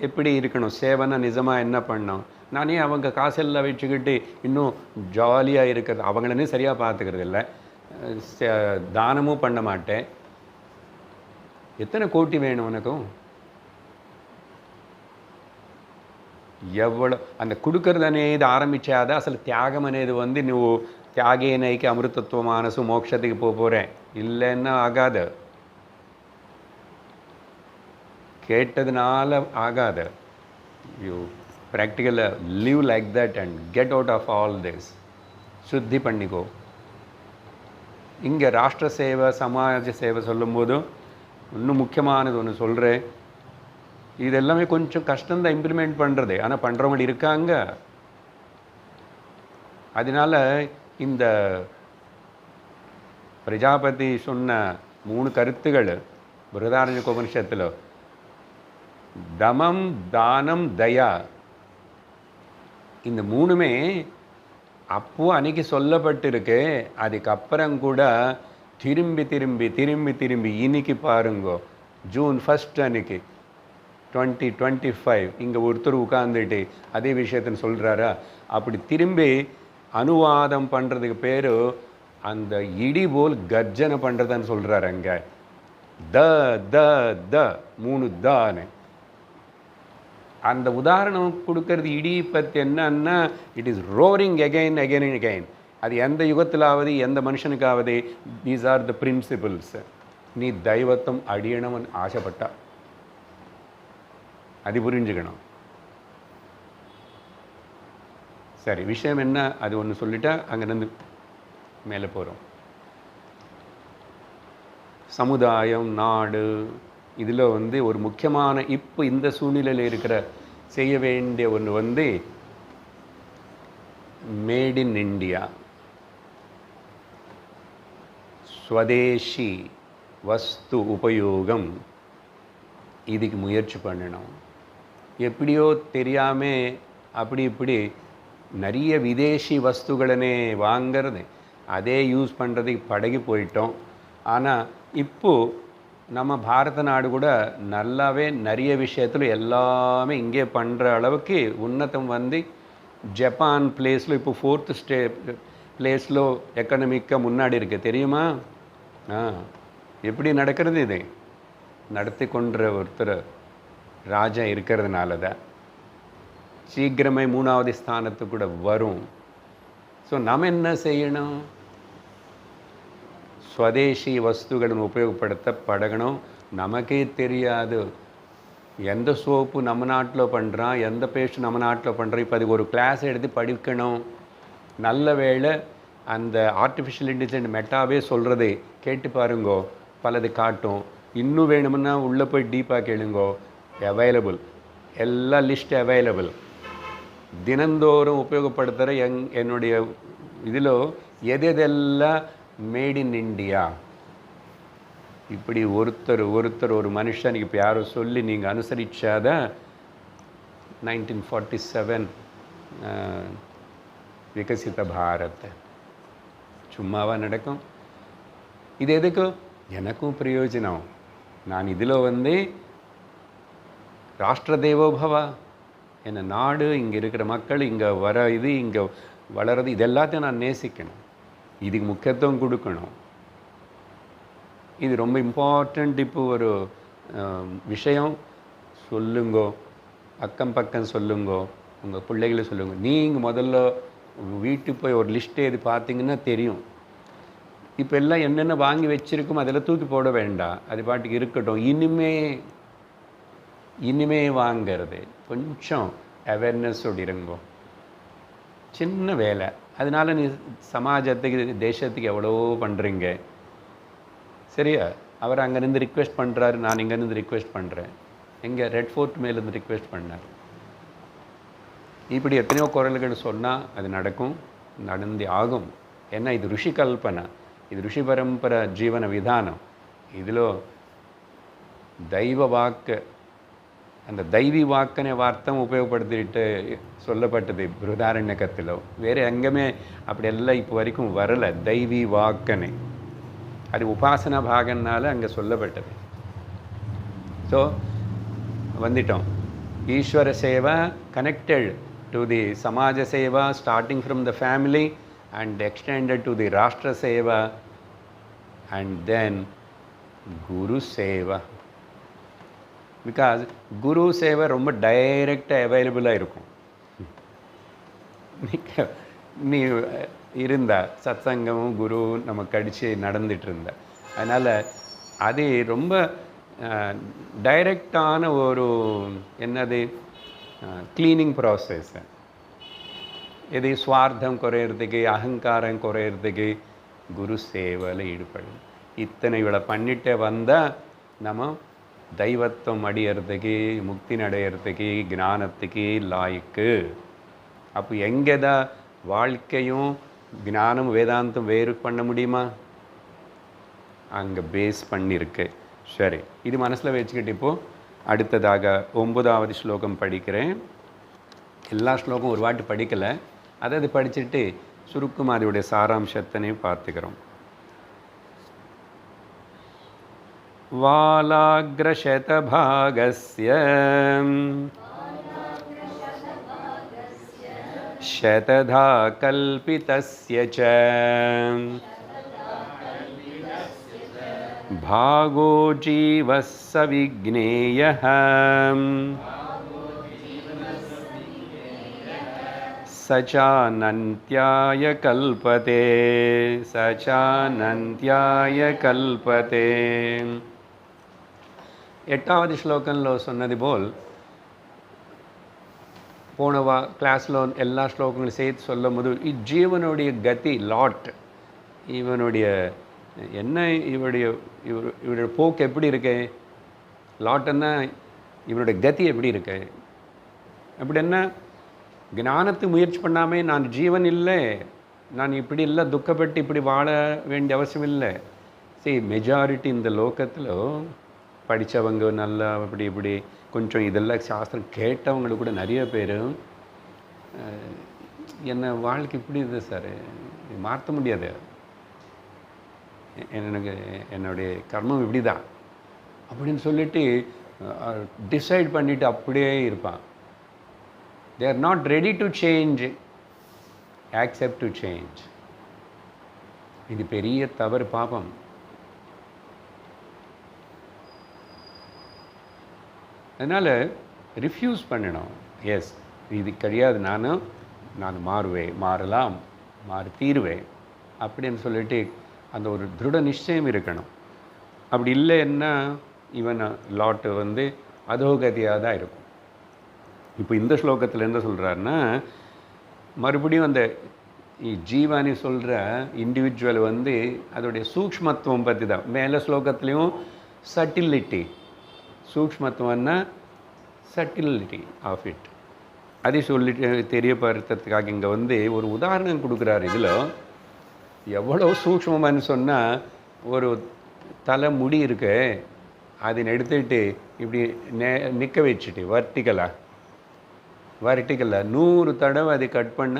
எப்படி இருக்கணும், சேவைன்னா நிஜமாக என்ன பண்ணணும். நானே அவங்க காசெல்லாம் வச்சுக்கிட்டு இன்னும் ஜாலியாக இருக்கிறது, அவங்களே சரியாக பார்த்துக்கிறது இல்லை, தானமும் பண்ண மாட்டேன். எத்தனை கோட்டி வேணும் உனக்கும்? எவ்வளோ அந்த கொடுக்கறது అనేది ஆரம்பிச்சாத అసలు త్యాగం అనేది வந்து నువ్వు త్యాగేనైకి అమృతత్వ మానసు మోక్షத்துக்கு போகிறேன் இல்லைன்னா ஆகாது. கேட்டதுனால ஆகாது. யூ ப்ராக்டிக்கலாக live like that and get out of all this. சுத்தி பண்ணிக்கோ. இங்கே ராஷ்டிர சேவை சமாஜ சேவை சொல்லும்போதும் இன்னும் முக்கியமானது ஒன்று சொல்கிறேன். இது எல்லாமே கொஞ்சம் கஷ்டம்தான் இம்ப்ளிமெண்ட் பண்ணுறது. ஆனால் பண்ணுறவங்க இருக்காங்க. அதனால் இந்த பிரஜாபதி சொன்ன 3 கருத்துகள் பிருஹதாரண்யக உபனிஷத்தில் தமம், தானம், தயா, இந்த 3மே அப்போ அன்றைக்கி சொல்லப்பட்டிருக்கு. அதுக்கப்புறம் கூட திரும்பி திரும்பி திரும்பி திரும்பி இன்னைக்கு பாருங்கோ, ஜூன் 1 அன்னைக்கு 2025 இங்கே ஒருத்தர் உட்கார்ந்துட்டு அதே விஷயத்தை சொல்கிறாரா? அப்படி திரும்பி அனுவாதம் பண்ணுறதுக்கு பேர் அந்த இடி போல் கர்ஜனை பண்ணுறதுன்னு சொல்கிறாரு. அங்கே த த த 3 தானே. அந்த உதாரணம் கொடுக்கறது இடி பற்றி என்னன்னா, it is roaring again again and again. அது எந்த யுகத்திலாவது எந்த மனுஷனுக்காவது தீஸ் ஆர் த பிரின்சிபிள்ஸ். நீ தெய்வத்தம் அடியணும்னு ஆசைப்பட்டா அது புரிஞ்சுக்கணும். சரி, விஷயம் என்ன அது ஒன்று சொல்லிட்டா அங்கேருந்து மேலே போகிறோம். சமுதாயம், நாடு, இதில் ஒரு முக்கியமான இப்போ இந்த சூழ்நிலையில் இருக்கிற செய்ய வேண்டிய ஒன்று மேட் இன் இண்டியா, ஸ்வதேஷி வஸ்து உபயோகம். இதுக்கு முயற்சி பண்ணணும். எப்படியோ தெரியாமல் அப்படி இப்படி நிறைய விதேசி வஸ்துகளனே வாங்கிறது, அதே யூஸ் பண்ணுறதுக்கு பழகி போயிட்டோம். ஆனால் இப்போது நம்ம பாரத நாடு கூட நல்லாவே நிறைய விஷயத்தில் எல்லாமே இங்கே பண்ணுற அளவுக்கு உன்னதம் ஜப்பான் பிளேஸில் இப்போ 4th பிளேஸில் எக்கனாமிக்காக முன்னாடி இருக்குது தெரியுமா? எப்படி நடக்கிறது? இது நடத்தி கொன்ற ஒருத்தர் ராஜா இருக்கிறதுனால தான் சீக்கிரமே 3வது ஸ்தானத்துக்கு கூட வரும். ஸோ நம்ம என்ன செய்யணும்? ஸ்வதேசி வஸ்துகளை உபயோகப்படுத்த பழகணும். நமக்கே தெரியாது எந்த சோப்பு நம்ம நாட்டில் பண்ணுறான், எந்த பேஸ்ட் நம்ம நாட்டில் பண்ணுறோம். இப்போ அதுக்கு ஒரு கிளாஸ் எடுத்து படிக்கணும். நல்ல வேளை அந்த ஆர்டிஃபிஷியல் இன்டெலிஜென்ட் மெட்டாவே சொல்கிறதே கேட்டு பாருங்கோ, பலது காட்டும். இன்னும் வேணுமுன்னா உள்ளே போய் டீப்பாக கேளுங்கோ, அவைலபிள், எல்லா லிஸ்ட் அவைலபிள். தினந்தோறும் உபயோகப்படுத்துகிற என்னுடைய இதில் எதெல்லாம் மேட் இன் இண்டியா. இப்படி ஒருத்தர் ஒரு மனுஷனுக்கு இப்போ யாரோ சொல்லி நீங்கள் அனுசரிச்சாதான் 1947 விகசித பாரத் சும்மாவா நடக்கும்? இது எதுக்கு? எனக்கும் பிரயோஜனம். நான் இதில் ராஷ்டிர தேவோபவா, என்ன நாடு, இங்கே இருக்கிற மக்கள், இங்கே வர இது, இங்கே வளர்றது, இது எல்லாத்தையும் நான் நேசிக்கணும். இதுக்கு முக்கியத்துவம் கொடுக்கணும். இது ரொம்ப இம்பார்ட்டண்ட். இப்போ ஒரு விஷயம் சொல்லுங்கோ, அக்கம் பக்கம் சொல்லுங்கோ, உங்கள் பிள்ளைகளை சொல்லுங்க. நீங்கள் முதல்ல வீட்டுக்கு போய் ஒரு லிஸ்ட்டு எது பார்த்தீங்கன்னா தெரியும். இப்போ எல்லாம் என்னென்ன வாங்கி வச்சுருக்கோம் அதெல்லாம் தூக்கி போட வேண்டாம், அது பாட்டுக்கு இருக்கட்டும். இனிமே வாங்கிறது கொஞ்சம் அவேர்னஸோடு இருங்கோ. சின்ன வேலை, அதனால் நீ சமாஜத்துக்கு தேசத்துக்கு எவ்வளோ பண்ணுறீங்க. சரியா? அவர் அங்கேருந்து ரிக்வெஸ்ட் பண்ணுறாரு, நான் இங்கேருந்து ரிக்வெஸ்ட் பண்ணுறேன். எங்கே ரெட் ஃபோர்ட் மேலேருந்து ரிக்வெஸ்ட் பண்ணார். இப்படி எத்தனையோ குரல்கள் சொன்னால் அது நடக்கும், நடந்து ஆகும். ஏன்னா இது ருஷி கல்பனை, இது ருஷி பரம்பரை ஜீவன விதானம். இதில் தெய்வ வாக்கு, அந்த தெய்வி வாக்கனை வார்த்தம் உபயோகப்படுத்திட்டு சொல்லப்பட்டது பிருஹதாரண்யகத்தில். வேறு எங்கேயுமே அப்படியெல்லாம் இப்போ வரைக்கும் வரலை. தெய்வி வாக்கனை அது உபாசனா பாகனால அங்கே சொல்லப்பட்டது. ஸோ வந்துட்டோம். ஈஸ்வர Seva connected to the Samaja Seva, starting from the family and extended to the Rashtra Seva and then Guru Seva. Because Guru Seva ரொம்ப டைரெக்டாக அவைலபிளாக இருக்கும். நீ இருந்தா சத்சங்கமும் குரு நமக்கு அடித்து நடந்துட்டு இருந்த, அதனால் அது ரொம்ப டைரெக்டான ஒரு என்னது க்ளீனிங் ப்ராசஸ். இது சுவார்த்தம் குறையிறதுக்கு, அகங்காரம் குறையிறதுக்கு குரு சேவையில் ஈடுபடும். இத்தனை இவளை பண்ணிட்டு வந்தால் நம்ம தெய்வத்துவம் அடையிறதுக்கு, முக்தி அடையிறதுக்கு, ஞானத்துக்கு லாய்க்கு. அப்போ எங்கே தான் வாழ்க்கையும் ஞானம் வேதாந்தம் வேறு பண்ண முடியுமா? அங்கே பேஸ் பண்ணியிருக்கு. சரி, இது மனசில் வச்சுக்கிட்டு இப்போது அடுத்ததாக 9வது ஸ்லோகம் படிக்கிறேன். எல்லா ஸ்லோகம் ஒரு வாட்டி படிக்கலை, அதை படிச்சுட்டு சுருக்கமாக அதோடைய சாராம்சத்தினையும் பார்த்துக்கிறோம். வாலாக்ரசதபாகஸ்ய शतधा कल्पितस्य च भागो जीवः सविज्ञेयः स चानन्त्याय कल्पते எட்டாவது ஸ்லோகத்தில் சொன்னது போல் போன கிளாஸில் எல்லா ஸ்லோகங்களும் சேர்த்து சொல்லும் போது இஜீவனுடைய கதி லாட், இவனுடைய என்ன, இவருடைய போக்கு எப்படி இருக்கு, லாட்டுன்னா இவனுடைய கதி எப்படி இருக்கு, அப்படின்னா ஞானத்துக்கு முயற்சி பண்ணாமல் நான் ஜீவன் இல்லை, நான் இப்படி இல்லை, துக்கப்பட்டு இப்படி வாழ வேண்டிய அவசியம் இல்லை. சரி, மெஜாரிட்டி இந்த லோகத்தில் படித்தவங்க நல்லா அப்படி இப்படி கொஞ்சம் இதெல்லாம் சாஸ்திரம் கேட்டவங்களுக்கு கூட நிறைய பேர் என்ன வாழ்க்கை இப்படி இது சார், மாற்ற முடியாது, எனக்கு என்னுடைய கர்மம் இப்படி தான் அப்படின்னு சொல்லிட்டு டிசைட் பண்ணிவிட்டு அப்படியே இருப்பான். They are not ready to change, accept to change. இது பெரிய தவறு, பாபம். அதனால் ரிஃப்யூஸ் பண்ணணும். எஸ், இது கிடையாது, நான் மாறலாம், தீருவேன் அப்படின்னு சொல்லிட்டு அந்த ஒரு திருட நிச்சயம் இருக்கணும். அப்படி இல்லைன்னா இவன் லாட்டு அதோகதியாக தான் இருக்கும். இப்போ இந்த ஸ்லோகத்தில் என்ன சொல்கிறாருன்னா, மறுபடியும் அந்த ஜீவானி சொல்கிற இண்டிவிஜுவல் அதோடைய சூக்ஷ்மத்துவம் பற்றி தான். மேலே ஸ்லோகத்துலேயும் சட்டிலிட்டி, சூக்ஷ்மத்துவம்னா சட்டிலிட்டி ஆஃப் இட், அதை சொல்லிட்டு தெரியப்படுத்துறதுக்காக இங்கே ஒரு உதாரணம் கொடுக்குறாரு. இதில் எவ்வளோ சூக்ஷ்மமானு சொன்னால், ஒரு தலை முடி இருக்கு, அதை எடுத்துக்கிட்டு இப்படி நிற்க வச்சுட்டு வர்டிக்கலாக 100 தடவை அதை கட் பண்ண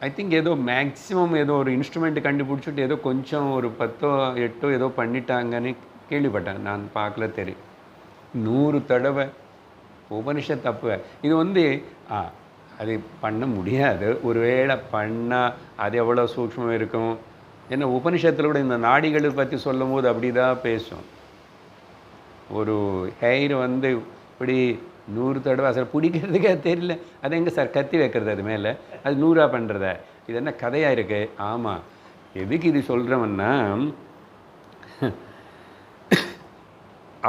ஐ திங்க் ஏதோ மேக்ஸிமம் ஏதோ ஒரு இன்ஸ்ட்ருமெண்ட்டு கண்டுபிடிச்சிட்டு ஏதோ கொஞ்சம் ஒரு 10 8 ஏதோ பண்ணிட்டாங்கன்னு கேள்விப்பட்டேன், நான் பார்க்கல, தெரியும். 100 தடவை உபனிஷத் தப்பு. இது அது பண்ண முடியாது. ஒருவேளை பண்ணால் அது எவ்வளோ சூக்ஷ்மம் இருக்கும். ஏன்னா உபனிஷத்தில் கூட இந்த நாடிகளை பற்றி சொல்லும் போது அப்படி தான் பேசும். ஒரு ஹெயர் இப்படி 100 தடவை சார் பிடிக்கிறதுக்கே தெரியல, அது எங்கே சார் கத்தி வைக்கிறது அது மேலே, அது 100 பண்ணுறத, இது என்ன கதையாக இருக்குது? ஆமாம், எதுக்கு இது சொல்கிறவன்னா,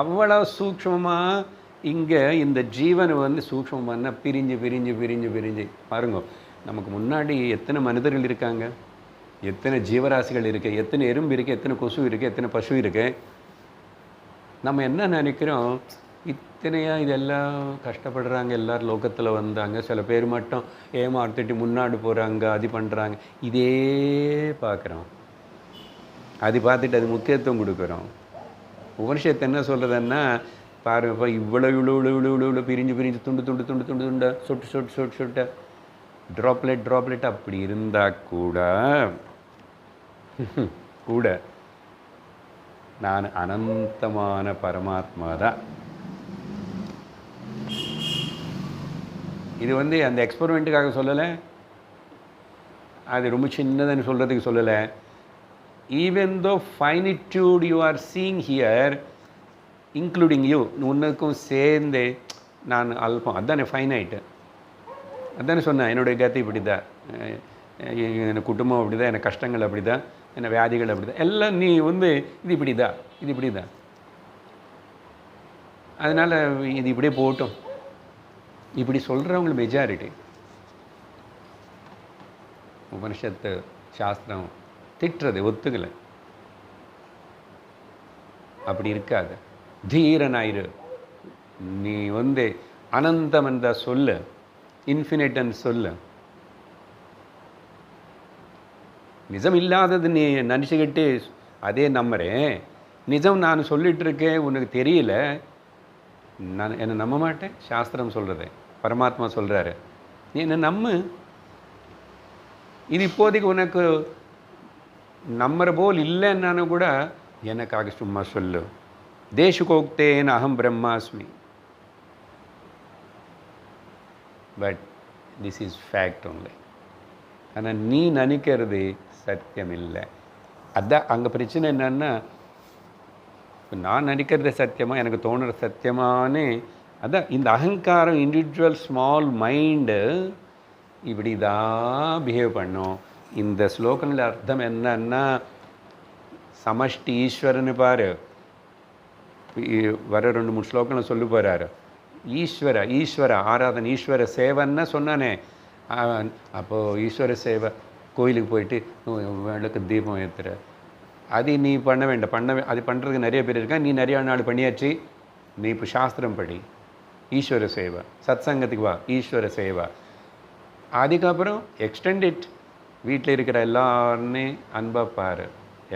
அவ்வளோ சூக்ஷ்மமாக இங்கே இந்த ஜீவனை சூக்ஷ்மமான பிரிஞ்சு பிரிஞ்சு பிரிஞ்சு பிரிஞ்சு பாருங்க. நமக்கு முன்னாடி எத்தனை மனிதர்கள் இருக்காங்க, எத்தனை ஜீவராசிகள் இருக்குது, எத்தனை எறும்பு இருக்குது, எத்தனை கொசு இருக்குது, எத்தனை பசு இருக்குது. நம்ம என்ன நினைக்கிறோம், இத்தனையாக இதெல்லாம் கஷ்டப்படுறாங்க எல்லோரும் லோகத்தில் வந்தாங்க, சில பேர் மட்டும் ஏமாற்றிட்டு முன்னாடி போகிறாங்க, அது பண்ணுறாங்க, இதே பார்க்குறோம். அது பார்த்துட்டு அது முக்கியத்துவம் கொடுக்குறோம். உபனிஷத்து என்ன சொல்கிறதுன்னா, பாருங்கப்பா, இவ்வளோ இவ்வளோ இவ்வளோ இவ்வளோ இவ்வளோ இவ்வளோ பிரிஞ்சு பிரிஞ்சு துண்டு துண்டு துண்டு துண்டு துண்டா சொட்டு சொட்டு சொட்டு சொட்டு ட்ராப்லெட் அப்படி இருந்தால் கூட நான் அனந்தமான பரமாத்மா தான். இது அந்த எக்ஸ்பெரிமெண்ட்டுக்காக சொல்லலை, அது ரொம்ப சின்னதுன்னு சொல்கிறதுக்கு சொல்லலை. Even though finitude you are seeing here, including you, உன்னுக்கும் சேர்ந்து நான் அல்பம், அதுதானே ஃபைனைட்டு, அதுதானே சொன்னேன். என்னுடைய கதி இப்படி தான், என் குடும்பம் அப்படி தான், எனக்கு கஷ்டங்கள் அப்படி தான், என்ன வியாதிகள் அப்படி தான், எல்லாம் நீ இது இப்படி தான், அதனால் இது இப்படியே போட்டும், இப்படி சொல்கிறவங்க மெஜாரிட்டி. உபனிஷத்து சாஸ்திரம் திட்டுறது ஒத்துக்கலை, அப்படி இருக்காது. தீரனாயிரு, நீ அனந்தம் என்ற சொல்லு, இன்ஃபினிட்னு சொல்லு, நிஜம் இல்லாதது நீ நினச்சிக்கிட்டு அதே நம்புறேன். நிஜம் நான் சொல்லிட்டு இருக்கேன், உனக்கு தெரியல, நான் என்னை நம்ப மாட்டேன். சாஸ்திரம் சொல்கிறது, பரமாத்மா சொல்கிறாரு, நீ என்னை நம்பு. இது இப்போதைக்கு உனக்கு நம்புற போல் இல்லைன்னானு கூட எனக்காக சும்மா சொல்லு. தேசுகோக்தேன் அகம் பிரம்மாஸ்மி, but this is fact only. ஆனால் நீ நினைக்கிறது சத்தியம் இல்லை. அதான் அங்கே பிரச்சனை என்னன்னா, நான் நினைக்கிறது சத்தியமாக, எனக்கு தோணுற சத்தியமானே. அதான் இந்த அகங்காரம், இண்டிவிஜுவல் ஸ்மால் மைண்டு இப்படி தான் பிஹேவ் பண்ணும். இந்த ஸ்லோகங்களில் அர்த்தம் என்னன்னா, சமஷ்டி ஈஸ்வரன்னு பாரு, வர 2-3 ஸ்லோகங்களை சொல்லி போகிறாரு. ஈஸ்வர ஆராதனை, ஈஸ்வர சேவைன்னா சொன்னானே. அப்போது ஈஸ்வர சேவை, கோயிலுக்கு போயிட்டு விளக்கு தீபம் ஏற்றுற, அது நீ பண்ண வேண்டாம். அது பண்ணுறதுக்கு நிறைய பேர் இருக்கா, நீ நிறையா நாள் பண்ணியாச்சு. நீ இப்போ சாஸ்திரம் படி, ஈஸ்வர சேவை, சத் சங்கத்துக்கு வா, ஈஸ்வர சேவை. அதுக்கப்புறம் எக்ஸ்டெண்ட் இட். வீட்டில் இருக்கிற எல்லாருமே அன்பாக பாரு,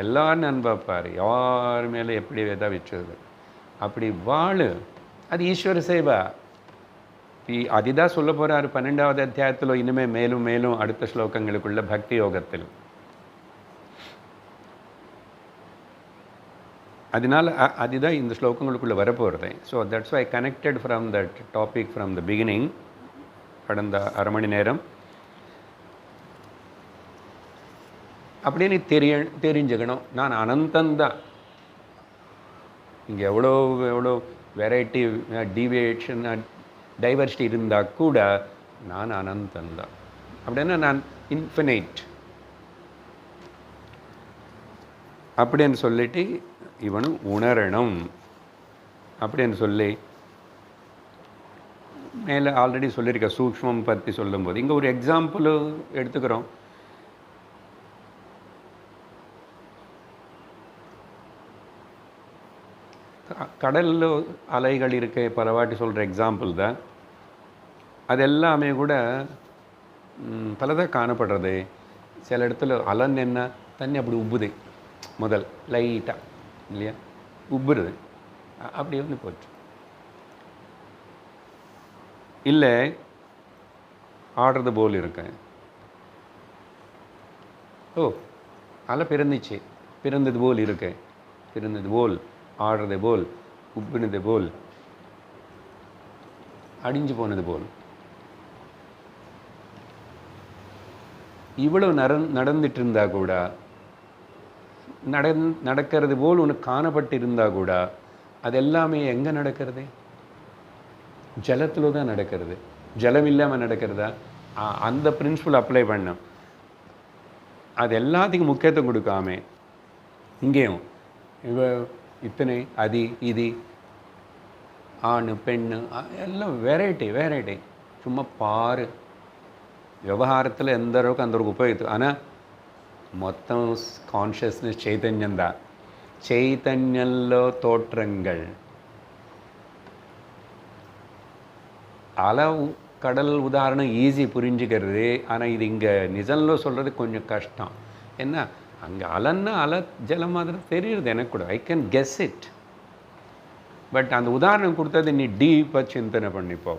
எல்லாரும் அன்பாக பாரு, யார் மேலே எப்படி எதாவது வச்சது அப்படி வாழு. அது ஈஸ்வர சேவை. அதுதான் சொல்ல போகிறார் 12வது அத்தியாயத்தில். இனிமேல் மேலும் மேலும் அடுத்த ஸ்லோகங்களுக்குள்ள பக்தி யோகத்தில். அதனால் அதுதான் இந்த ஸ்லோகங்களுக்குள்ளே வரப்போகிறது. So that's why connected from that topic from the beginning. கடந்த அரை மணி நேரம் அப்படின்னு தெரிஞ்சுக்கணும். நான் அனந்தந்தான். இங்கே எவ்வளோ வெரைட்டி, டீவியேஷன், டைவர்சிட்டி இருந்தால் கூட நான் அனந்தந்தான். அப்படின்னா நான் இன்ஃபினைட் அப்படின்னு சொல்லிட்டு இவனும் உணரணும் அப்படின்னு சொல்லி மேலே ஆல்ரெடி சொல்லியிருக்க சூக்ஷ்மம் பற்றி சொல்லும்போது இங்கே ஒரு எக்ஸாம்பிள் எடுத்துக்கிறோம். கடலில் அலைகள் இருக்க பல வாட்டி சொல்கிற எக்ஸாம்பிள் தான். அது எல்லாமே கூட பலதாக காணப்படுறது. சில இடத்துல அலன் என்ன தண்ணி அப்படி உப்புது, முதல் லைட்டாக இல்லையா உப்புறது, அப்படி வந்து போச்சு. இல்லை ஆடுறது போல் இருக்கேன். ஓ அலை பிறந்தது போல் இருக்கேன், பிறந்தது போல், ஆடுறது போல், உப்பினது போல், அடிஞ்சு போனது போல், இவ்வளோ நடந்துட்டு இருந்தா கூட, நடக்கிறது போல் உனக்கு காணப்பட்டு இருந்தா கூட, அது எல்லாமே எங்கே நடக்கிறது? ஜலத்தில் தான் நடக்கிறது. ஜலம் இல்லாமல் நடக்கிறதா? அந்த பிரின்சிபல் அப்ளை பண்ணோம். அது எல்லாத்துக்கும் முக்கியத்துவம் கொடுக்காம இங்கேயும் இத்தனை அது இது ஆண் பெண்ணு எல்லாம் வெரைட்டி சும்மா பாரு. వ్యవహారத்தில் எந்த அளவுக்கு அந்த அளவுக்கு உபயோகித்து. ஆனால் మొత్తం కాన్షియస్నెస్ చైతన్యం దా. చైతన్యంలో தோற்றங்கள் அலை கடல் உதாரணம் ஈஸி புரிஞ்சுக்கிறது. ஆனால் இது இங்கே நிஜம்ல சொல்கிறது கொஞ்சம் கஷ்டம். என்ன அங்கே அலைன்னா அலை ஜலம் மாதிரி தெரியுது எனக்கு கூட. I can guess it. But அந்த உதாரணம் கொடுத்தது நீ டீப்பாக சிந்தனை பண்ணிப்போ.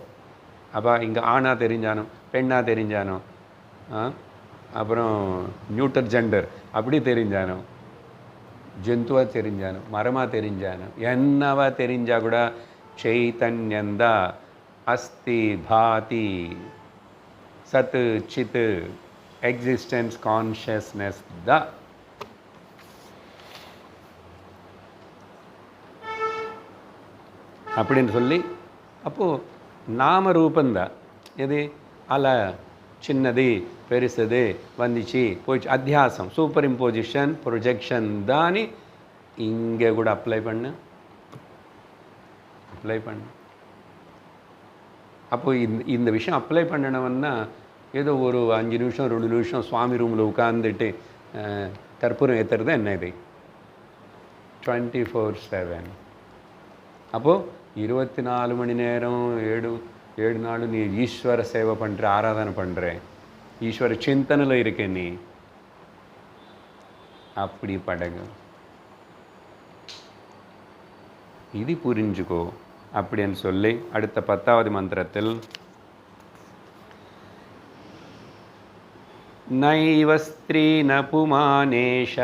அப்போ இங்கே ஆணாக தெரிஞ்சானோ, பெண்ணாக தெரிஞ்சானோ, அப்புறம் நியூட்டர் ஜெண்டர் அப்படி தெரிஞ்சானோ, ஜந்துவாக தெரிஞ்சானோ, மரமாக தெரிஞ்சானோ, என்னவா தெரிஞ்சால் கூட சைத்தன்யந்தா அஸ்தி பாதி சத் சித் எக்ஸிஸ்டன்ஸ் கான்ஷியஸ்னஸ் தான். அப்படின்னு சொல்லி அப்போது நாம ரூபந்தான். எது அலை சின்னது பெருசது வந்துச்சு போயிடுச்சு, அத்தியாசம், சூப்பர் இம்போசிஷன், ப்ரொஜெக்ஷன் தானே இங்கே கூட அப்ளை பண்ணு. அப்போ இந்த விஷயம் அப்ளை பண்ணணும்னா ஏதோ ஒரு 5 நிமிஷம் 2 நிமிஷம் சுவாமி ரூமில் உட்காந்துட்டு கற்பூரம் ஏற்றுறது என்ன இது 24/7. அப்போது 24 மணி நேரம் 7 நாளும் நீ ஈஸ்வர சேவை பண்ணுற, ஆராதனை பண்ணுற, ஈஸ்வர சிந்தனையில் இருக்க நீ, அப்படி படகு. இது புரிஞ்சுக்கோ அப்படின்னு சொல்லி அடுத்த 10வது மந்திரத்தில் நைவ ஸ்திரீ ந புமானேஷ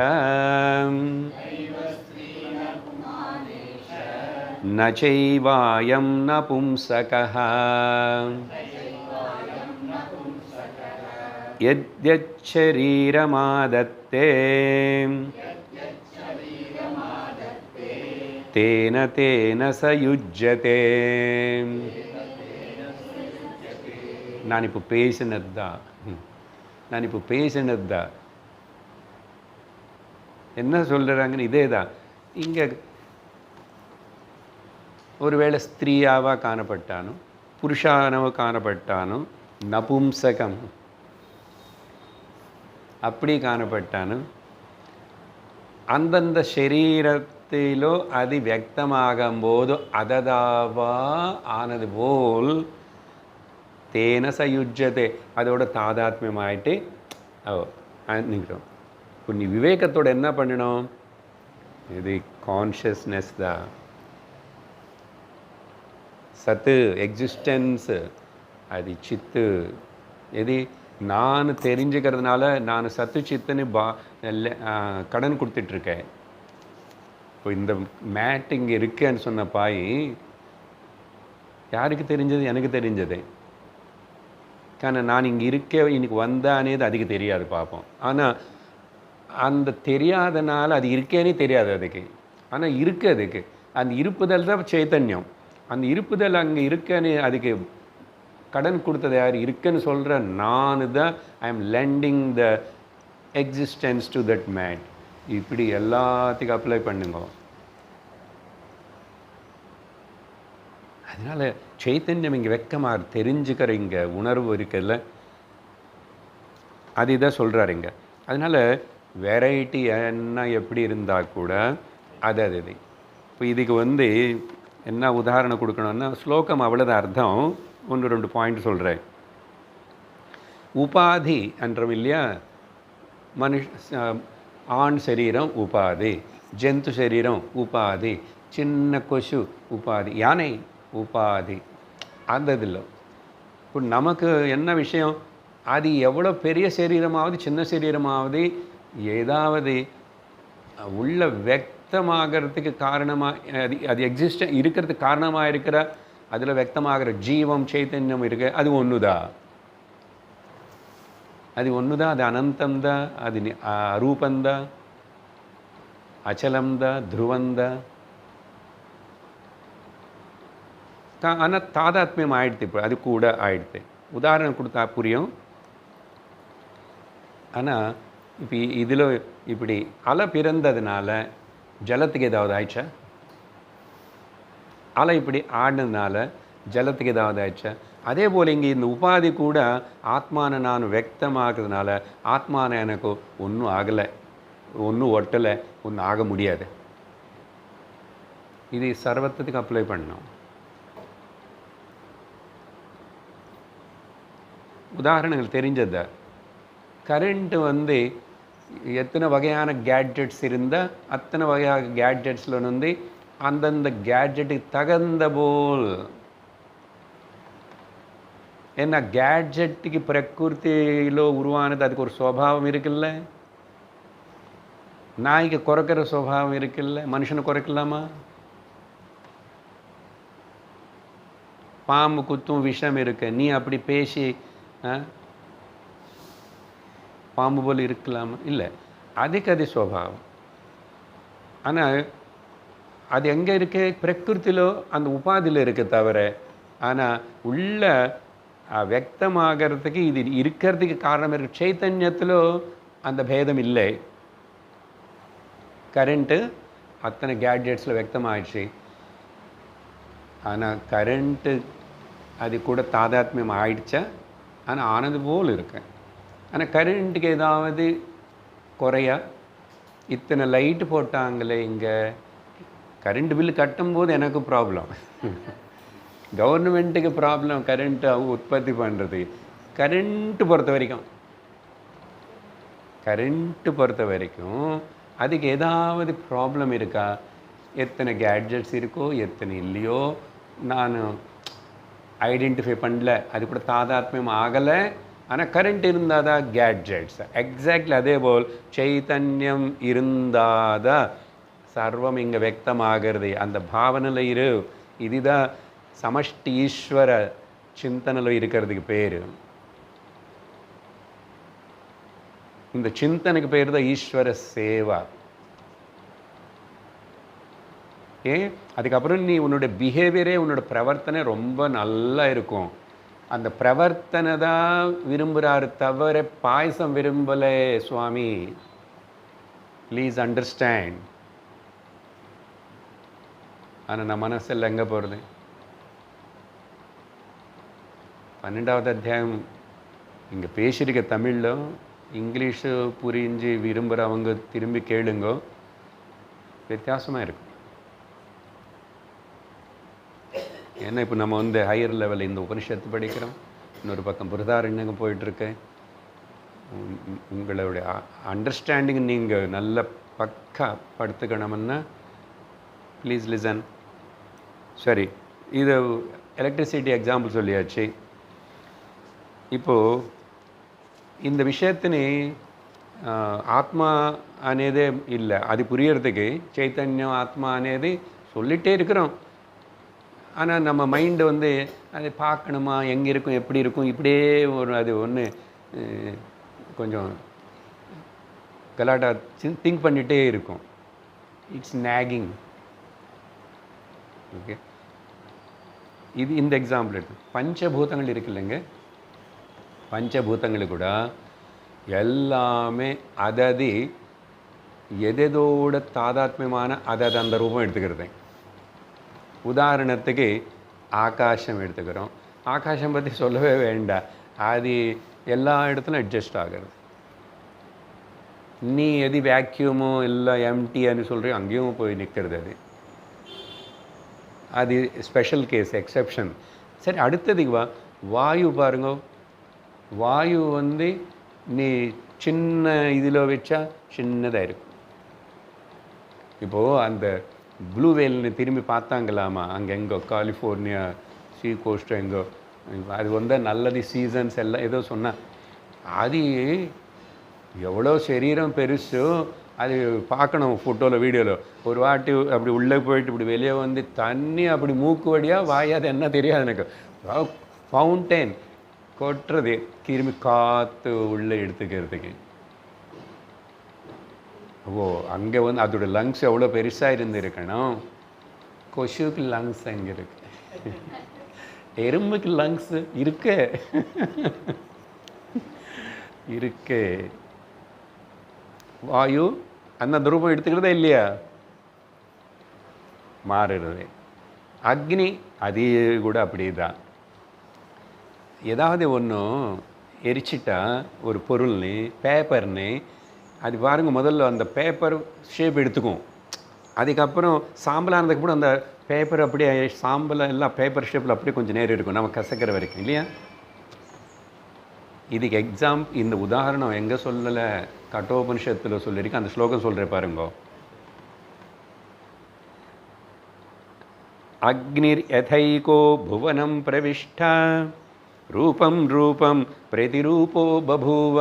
ந சைவாயம் ந பும்சகः யத்யச்சரீரமாதத்தே தேன தேன சயுஜ்யதே. நான் இப்போ பேசினது தான் என்ன சொல்கிறாங்கன்னு இதே தான். இங்கே ஒருவேளை ஸ்திரீயாவாக காணப்பட்டானோ புருஷானவ காணப்பட்டானோ நபும்சகம் அப்படி காணப்பட்டானோ அந்தந்த சரீரத்திலோ அது வியக்தமாகும் போது அததாவா ஆனது போல் தேன சயுஜ்யதே, அதோட தாதாத்மியமாயிட்டு நிற்கிறோம். இப்போ நீ விவேகத்தோடு என்ன பண்ணணும்? இது கான்ஷியஸ்னஸ் தான், சத்து எக்ஸிஸ்டன்ஸு, அது சித்து. எது நான் தெரிஞ்சுக்கிறதுனால நான் சத்து சித்துன்னு கடன் கொடுத்துட்ருக்கேன். இப்போ இந்த மேட் இங்கே இருக்கேன்னு சொன்ன பாய் யாருக்கு தெரிஞ்சது? எனக்கு தெரிஞ்சது. ஆனால் நான் இங்கே இன்னைக்கு வந்தானேது அதுக்கு தெரியாது பார்ப்போம். ஆனால் அந்த தெரியாதனால அது இருக்கேனே தெரியாது அதுக்கு. ஆனால் இருக்கு, அதுக்கு அந்த இருப்புதல் தான் சைத்தன்யம். அந்த இருப்புதல் அங்கே இருக்கன்னு அதுக்கு கடன் கொடுத்தது யார்? இருக்குன்னு சொல்கிற நான் தான். I am lending the existence to that mat. இப்படி எல்லாத்துக்கும் அப்ளை பண்ணுங்க. அதனால் சைத்தன்யம் இங்கே வெக்கமாக தெரிஞ்சுக்கிற இங்கே உணர்வு இருக்குல்ல, அது இதான் சொல்கிறார் இங்கே. அதனால் வெரைட்டி என்ன எப்படி இருந்தால் கூட அது இப்போ இதுக்கு என்ன உதாரணம் கொடுக்கணும்னா ஸ்லோகம் அவ்வளோதான் அர்த்தம். 1-2 பாயிண்ட் சொல்கிறேன். உபாதி என்றோம் இல்லையா? ஆண் சரீரம் உபாதி, ஜந்து சரீரம் உபாதி, சின்ன கொசு உபாதி, யானை உபாதி. அந்த இதில் இப்போ நமக்கு என்ன விஷயம்? அது எவ்வளோ பெரிய சரீரமாவது சின்ன சரீரமாவது ஏதாவது உள்ள வெக்தமாகறதுக்கு காரணமாக அது இருக்கிறதுக்கு காரணமாக இருக்கிற அதில் வெக்தமாகிற ஜீவம் சைத்தன்யம் இருக்கு. அது ஒன்று தான், அது அனந்தம்தான், அது அரூபந்தான், அச்சலம்தான், துருவந்தான். ஆனால் தாதாத்மியம் ஆயிடுத்து. இப்போ அது கூட ஆயிடுத்து. உதாரணம் கொடுத்தா புரியும். ஆனால் இப்போ இதில் இப்படி அலை பிறந்ததுனால ஜலத்துக்கு ஏதாவது ஆயிடுச்சா? அலை இப்படி ஆடினதுனால ஜலத்துக்கு ஏதாவது ஆயிடுச்சா? அதே போல் இங்கே இந்த உபாதி கூட ஆத்மான நான் வெக்தமாகிறதுனால ஆத்மான எனக்கு ஒன்றும் ஆகலை, ஒன்றும் ஒட்டலை, ஒன்றும் ஆக முடியாது. இது சர்வத்துக்கு அப்ளை பண்ணணும். உதாரணங்கள் தெரிஞ்சது. கரண்ட்டு எத்தனை வகையான கேட்ஜெட்ஸ் இருந்தால் அத்தனை வகையான கேட்ஜெட்ஸில் அந்தந்த கேட்ஜெட்டுக்கு தகுந்த போல். ஏன்னா கேட்ஜெட்டுக்கு பிரகிருத்தியில் உருவானது, அதுக்கு ஒரு சுவாவம் இருக்குல்ல. நாய்க்கு குறைக்கிற சுவாவம் இருக்குல்ல, மனுஷனை குறைக்கலாமா? பாம்பு குத்தும் விஷம் இருக்கு, நீ அப்படி பேசி பாம்பு போல் இருக்கலாமா? இல்லை, அதுக்கு அது சுவாவம். ஆனால் அது எங்கே இருக்கு? பிரகிருத்திலோ அந்த உபாதியில் இருக்கு தவிர. ஆனால் உள்ள வெக்தமாகறதுக்கு இது இருக்கிறதுக்கு காரணம் இருக்கு. சைத்தன்யத்திலோ அந்த பேதம் இல்லை. கரண்ட்டு அத்தனை கேட்ஜெட்ஸில் வெக்தமாகிடுச்சு. ஆனால் கரண்ட்டு அது கூட தாதாத்மியம் ஆயிடுச்சா? ஆனால் ஆனது போல் இருக்கு. ஆனால் கரண்ட்டுக்கு ஏதாவது குறையா? இத்தனை லைட்டு போட்டாங்களே இங்கே, கரண்ட் பில்லு கட்டும்போது எனக்கு ப்ராப்ளம். கவர்மெண்ட்டுக்கு ப்ராப்ளம் கரண்ட்டு அவங்க உற்பத்தி பண்ணுறது. கரண்ட்டு பொறுத்த வரைக்கும் அதுக்கு ஏதாவது ப்ராப்ளம் இருக்கா? எத்தனை கேட்ஜெட்ஸ் இருக்கோ எத்தனை இல்லையோ நான் ஐடென்டிஃபை பண்ணல, அது கூட தாதாத்மியம் ஆகலை. ஆனால் கரண்ட் இருந்தால் தான் கேட்ஜெட்ஸ். எக்ஸாக்ட்லி அதே போல் சைத்தன்யம் இருந்தால் தான் சர்வம் இங்கே వ్యక్తமாகிறது. அந்த பாவனையில் இரு. இதுதான் சமஷ்டி ஈஸ்வர சிந்தனையில் இருக்கிறதுக்கு பேர். இந்த சிந்தனைக்கு பேர் தான் ஈஸ்வர சேவா. ஏன்? அதுக்கப்புறம் நீ உன்னோட பிஹேவியரே உன்னோட பிரவர்த்தனை ரொம்ப நல்லா இருக்கும். அந்த பிரவர்த்தனை தான் விரும்புகிறாரு தவிர பாயசம் விரும்பலை சுவாமி. Please understand. ஆனால் நம்ம மனசில் எங்கே போகிறது? 12வது அத்தியாயம் இங்கே பேசியிருக்க தமிழில் இங்கிலீஷு புரிஞ்சு விரும்புகிறவங்க திரும்பி கேளுங்க, வித்தியாசமாக இருக்கும். ஏன்னா இப்போ நம்ம ஹையர் லெவலில் இந்த உபனிஷத்து படிக்கிறோம், இன்னொரு பக்கம் பிருதாரண்யங்க போயிட்டுருக்கேன். உங்களுடைய அண்டர்ஸ்டாண்டிங் நீங்கள் நல்ல பக்கா படுத்துக்கணும்னா ப்ளீஸ் லிசன். சரி, இது எலக்ட்ரிசிட்டி எக்ஸாம்பிள் சொல்லியாச்சு. இப்போது இந்த விஷயத்தினே ஆத்மா అనేదే இல்லை, அது புரியறதுக்கு சைத்தன்யம் ஆத்மா అనేది சொல்லிகிட்டே இருக்கிறோம். ஆனால் நம்ம மைண்டு அதை பார்க்கணுமா, எங்கே இருக்கும், எப்படி இருக்கும், இப்படியே அது கொஞ்சம் கலாட்டா திங்க் பண்ணிகிட்டே இருக்கும். It's nagging. ஓகே, இது இந்த எக்ஸாம்பிள் எடுத்து பஞ்சபூதங்கள் இருக்குல்லங்க, பஞ்சபூதங்கள் கூட எல்லாமே அதது எதோட தாதாத்மியமான அதது அந்த ரூபம் எடுத்துக்கிறது. உதாரணத்துக்கு ஆகாசம் எடுத்துக்கிறோம். ஆகாசம் பற்றி சொல்லவே வேண்டாம், அது எல்லா இடத்துலையும் அட்ஜஸ்ட் ஆகிறது. நீ எது வேக்யூமோ எல்லாம் எம்டின்னு சொல்கிறியோ அங்கேயும் போய் நிற்கிறது. அது ஸ்பெஷல் கேஸ், எக்ஸெப்ஷன். சரி, அடுத்ததுக்கு வா. வாயு பாருங்க. வாயு நீ சின்ன இதில் வச்சா சின்னதாக இருக்கும். இப்போது அந்த ப்ளூ வேல்னு திரும்பி பார்த்தாங்களாமா, அங்கே எங்கோ கலிஃபோர்னியா சீ கோஸ்ட் எங்கோ, அது நல்லது சீசன்ஸ் எல்லாம் ஏதோ சொன்னால், அது எவ்வளோ சரீரம் பெருசோ அது பார்க்கணும் ஃபோட்டோவில் வீடியோவில். ஒரு வாட்டி அப்படி உள்ளே போயிட்டு இப்படி வெளியே தண்ணி அப்படி மூக்கு வழியாக வாயாது என்ன தெரியாது எனக்கு. ஃபவுண்டெயின் கொட்டுறது, திரும்பி காற்று உள்ளே எடுத்துக்கிறதுக்கு. ஓ, அங்கே அதோட லங்ஸ் எவ்வளோ பெருசாக இருந்திருக்கணும். கொசுவுக்கு லங்ஸ் எங்கே இருக்கு? எறும்புக்கு லங்ஸ் இருக்கு. வாயு அந்த ரூபம் எடுத்துக்கிறதா இல்லையா? மாறுறது. அக்னி அது கூட அப்படி தான். ஏதாவது ஒன்றும் எரிச்சிட்டா ஒரு பொருள்னு, பேப்பர்னு, அது பாருங்க முதல்ல அந்த பேப்பர் ஷேப் எடுத்துக்கும். அதுக்கப்புறம் சாம்பலானதுக்கு கூட அந்த பேப்பர் அப்படியே சாம்பலை எல்லாம் பேப்பர் ஷேப்பில் அப்படியே கொஞ்சம் நேரம் இருக்கும் நம்ம கசக்கிற வரைக்கும், இல்லையா? இதுக்கு இந்த உதாரணம் எங்கே சொல்லலை, கட்டோபனிஷத்தில் சொல்லியிருக்கு. அந்த ஸ்லோகம் சொல்கிறேன் பாருங்க. அக்னிர் யதைகோ புவனம் பிரவிஷ்டா ரூபம் ரூபம் பிரதிரூபோ பபூவ.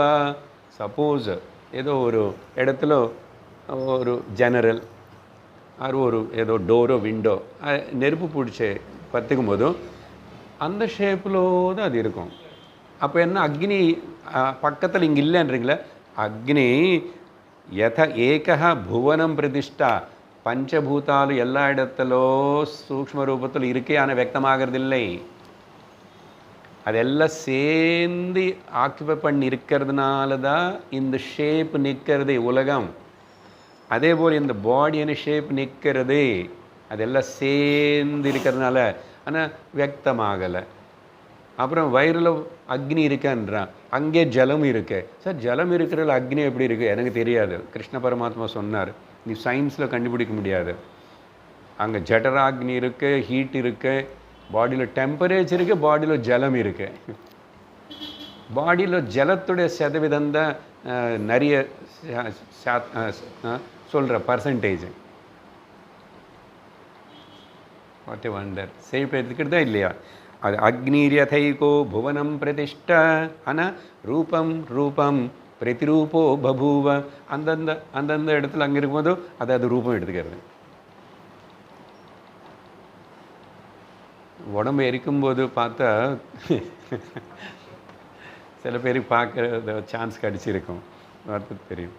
சப்போஸ் ஏதோ ஒரு இடத்துல ஒரு ஜெனரல் ஒரு ஏதோ டோரோ விண்டோ நெருப்பு பிடிச்சி பற்றுக்கும் போதும் அந்த ஷேப்பில் தான் அது இருக்கும். அப்போ என்ன, அக்னி பக்கத்தில் இங்கே இல்லைன்றீங்களே, அக்னி யத ஏகா புவனம் பிரதிஷ்டா, பஞ்சபூதாலு எல்லா இடத்திலோ சூக்ஷ்ம ரூபத்தில் இருக்கே, ஆனால் வியக்தமாகறதில்லை. அதெல்லாம் சேர்ந்து ஆக்குபை பண்ணி இருக்கிறதுனால தான் இந்த ஷேப் நிற்கிறது உலகம். அதே போல் இந்த பாடியான ஷேப் நிற்கிறது, அதெல்லாம் சேர்ந்து இருக்கிறதுனால. ஆனால் வியக்தமாகலை. அப்புறம் வயிறில் அக்னி இருக்கான்றான், அங்கே ஜலம் இருக்கு. சார், ஜலம் இருக்கிறதுல அக்னி எப்படி இருக்குது எனக்கு தெரியாது. கிருஷ்ண பரமாத்மா சொன்னார், நீ சயின்ஸில் கண்டுபிடிக்க முடியாது. அங்கே ஜடராக்னி இருக்குது, ஹீட் இருக்குது, பாடியில் டெம்பரேச்சர் இருக்குது, பாடியில் ஜலம் இருக்குது. பாடியில் ஜலத்துடைய சதவீதம் தான் நிறைய சொல்கிற percentage. What a wonder. Safe எடுத்துக்கிட்டு தான் இல்லையா? அது அக்னிரியதைகோ புவனம் பிரதிஷ்ட ஆனால் ரூபம் ரூபம் பிரதிரூபோ பபூவ. அந்தந்த இடத்துல அங்கே இருக்கும்போதோ அது ரூபம் எடுத்துக்கிறது. உடம்பு எரிக்கும்போது பார்த்தா சில பேருக்கு பார்க்குற சான்ஸ் கிடச்சிருக்கும், பார்த்து தெரியும்.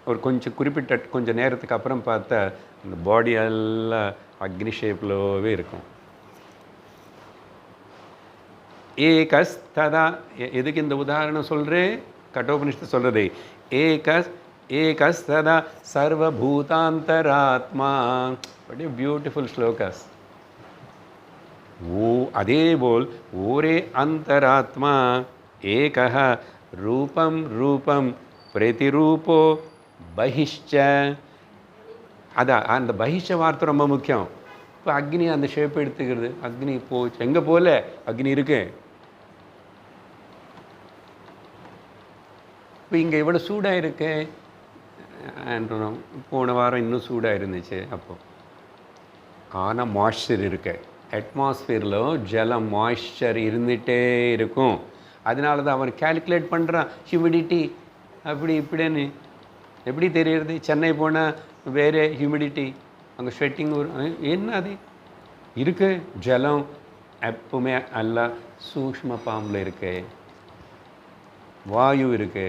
ஒரு கொஞ்சம் குறிப்பிட்ட கொஞ்சம் நேரத்துக்கு அப்புறம் பார்த்தா இந்த பாடி எல்லாம் அக்னி ஷேப்லவே இருக்கும். ஏகஸ்ததா. எதுக்கு இந்த உதாரணம் சொல்கிறேன்? கட்டோபனிஷத்து சொல்கிறது ஏகஸ்ததா சர்வபூதாந்தராத்மா. அப்படியே பியூட்டிஃபுல் ஸ்லோகாஸ். அதேபோல் ஒரே அந்தராத்மா ஏகः ரூபம் ரூபம் பிரதிரூபோ பகிஷ்ச. அதான் அந்த பகிஷ்ச வார்த்தை ரொம்ப முக்கியம். இப்போ அக்னி அந்த ஷேப் எடுத்துக்கிறது. அக்னி போச்சு, எங்கே போல அக்னி இருக்கு. இப்போ இங்கே எவ்வளோ சூடாக இருக்கு. போன வாரம் இன்னும் சூடாக இருந்துச்சு. அப்போது ஆனால் மாய்ஸ்சர் இருக்கு. அட்மாஸ்ஃபியரில் ஜலம் மாய்ஸ்சர் இருந்துகிட்டே இருக்கும். அதனால தான் அவன் கேல்குலேட் பண்ணுறான் ஹியூமிடிட்டி அப்படி இப்படின்னு. எப்படி தெரியறது? சென்னை போனால் வேறு ஹியூமிடிட்டி, அங்கே ஸ்வெட்டிங் வரும். என்ன அது இருக்கு? ஜலம் எப்பவுமே அல்ல சூக்ஷ்ம பாம்பில் இருக்கு, வாயு இருக்கு,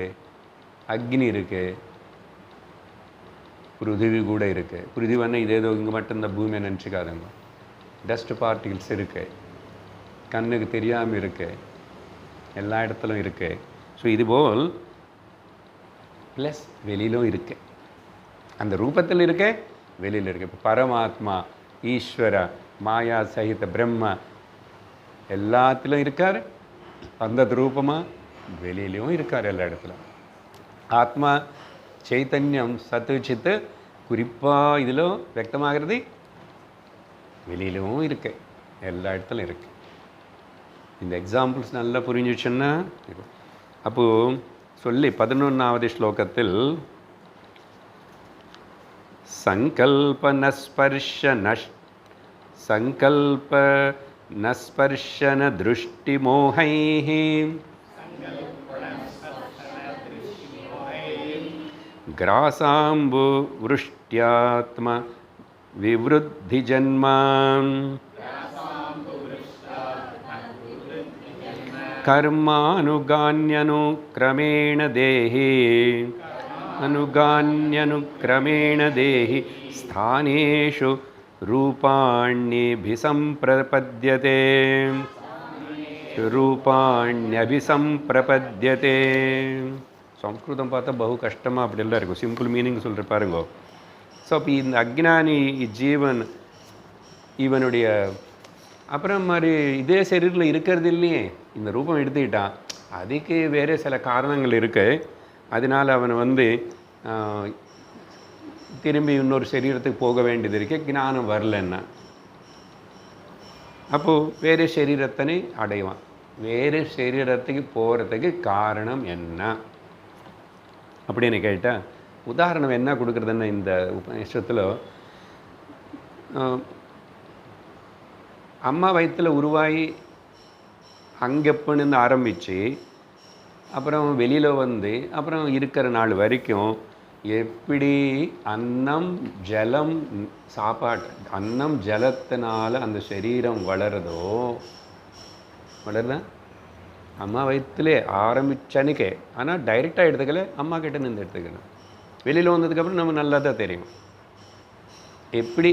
அக்னி இருக்கு, பிருத்திவி கூட இருக்குது. பிருத்திவின்னா இதேதோ இங்கே மட்டும் இந்த பூமியை நினச்சிக்காதுங்க. டஸ்ட் பார்ட்டிகிள்ஸ் இருக்குது, கண்ணுக்கு தெரியாமல் இருக்குது, எல்லா இடத்துலையும் இருக்குது. ஸோ இதுபோல் ப்ளஸ் வெளியிலும் இருக்கு. அந்த ரூபத்தில் இருக்க, வெளியில் இருக்கு. இப்போ பரமாத்மா, ஈஸ்வர, மாயா சகித பிரம்மா எல்லாத்திலும் இருக்கார். அந்த ரூபமாக வெளியிலையும் இருக்கார், எல்லா இடத்துலையும். ஆத்மா சைத்தன்யம் சத்து சித்து குறிப்பாக இதில் வியக்தமாகிறது, வெளியிலும் இருக்கு, எல்லா இடத்துலையும் இருக்கு. இந்த எக்ஸாம்பிள்ஸ் நல்லா புரிஞ்சிச்சுன்னா அப்போது சொல்லி 11வது ஸ்லோகத்தில் சங்கல்ப நஸ்பர்ஷன திருஷ்டி மோகைஹ கிராசாம்பு விருஷ்ட்யாத்ம விவ்ருத்தி ஜன்மாம் கர்மானுகான்யனுக்ரமேண தேஹி ஸ்தானேஷு ரூபாண்யபிசம்பிரபத்யதே. சம்ஸ்கிருதம் பார்த்தா பகு கஷ்டமாக அப்படிலாம் இருக்கும். சிம்பிள் மீனிங் சொல்கிற பாருங்க. ஸோ அப்போ இந்த அக்ஞானி ஜீவன் இவனுடைய அப்புறம் மாதிரி இதே சரீரத்தில் இருக்கிறது இல்லையே, இந்த ரூபம் எடுத்துக்கிட்டான். அதுக்கு வேறு சில காரணங்கள் இருக்குது. அதனால் அவன் திரும்பி இன்னொரு சரீரத்துக்கு போக வேண்டியது இருக்குது. ஞானம் வரலன்னா அப்போது வேறு சரீரத்தினை அடைவான். வேறு சரீரத்துக்கு போகிறதுக்கு காரணம் என்ன அப்படின்னு கேட்டால் உதாரணம் என்ன கொடுக்குறதுன்னா, இந்த உபநிஷத்தில் அம்மா வயிற்றில் உருவாகி அங்கெப்பன்னு ஆரம்பித்து அப்புறம் வெளியில் அப்புறம் இருக்கிற நாள் வரைக்கும் எப்படி அன்னம் ஜலம் சாப்பாடு, அன்னம் ஜலத்தினால அந்த சரீரம் வளருதா அம்மா வயிற்றுலே ஆரம்பிச்சனுக்கே. ஆனால் டைரெக்டாக எடுத்துக்கல, அம்மா கிட்ட நின்று எடுத்துக்கணும். வெளியில் வந்ததுக்கப்புறம் நம்ம நல்லா தான் தெரியும் எப்படி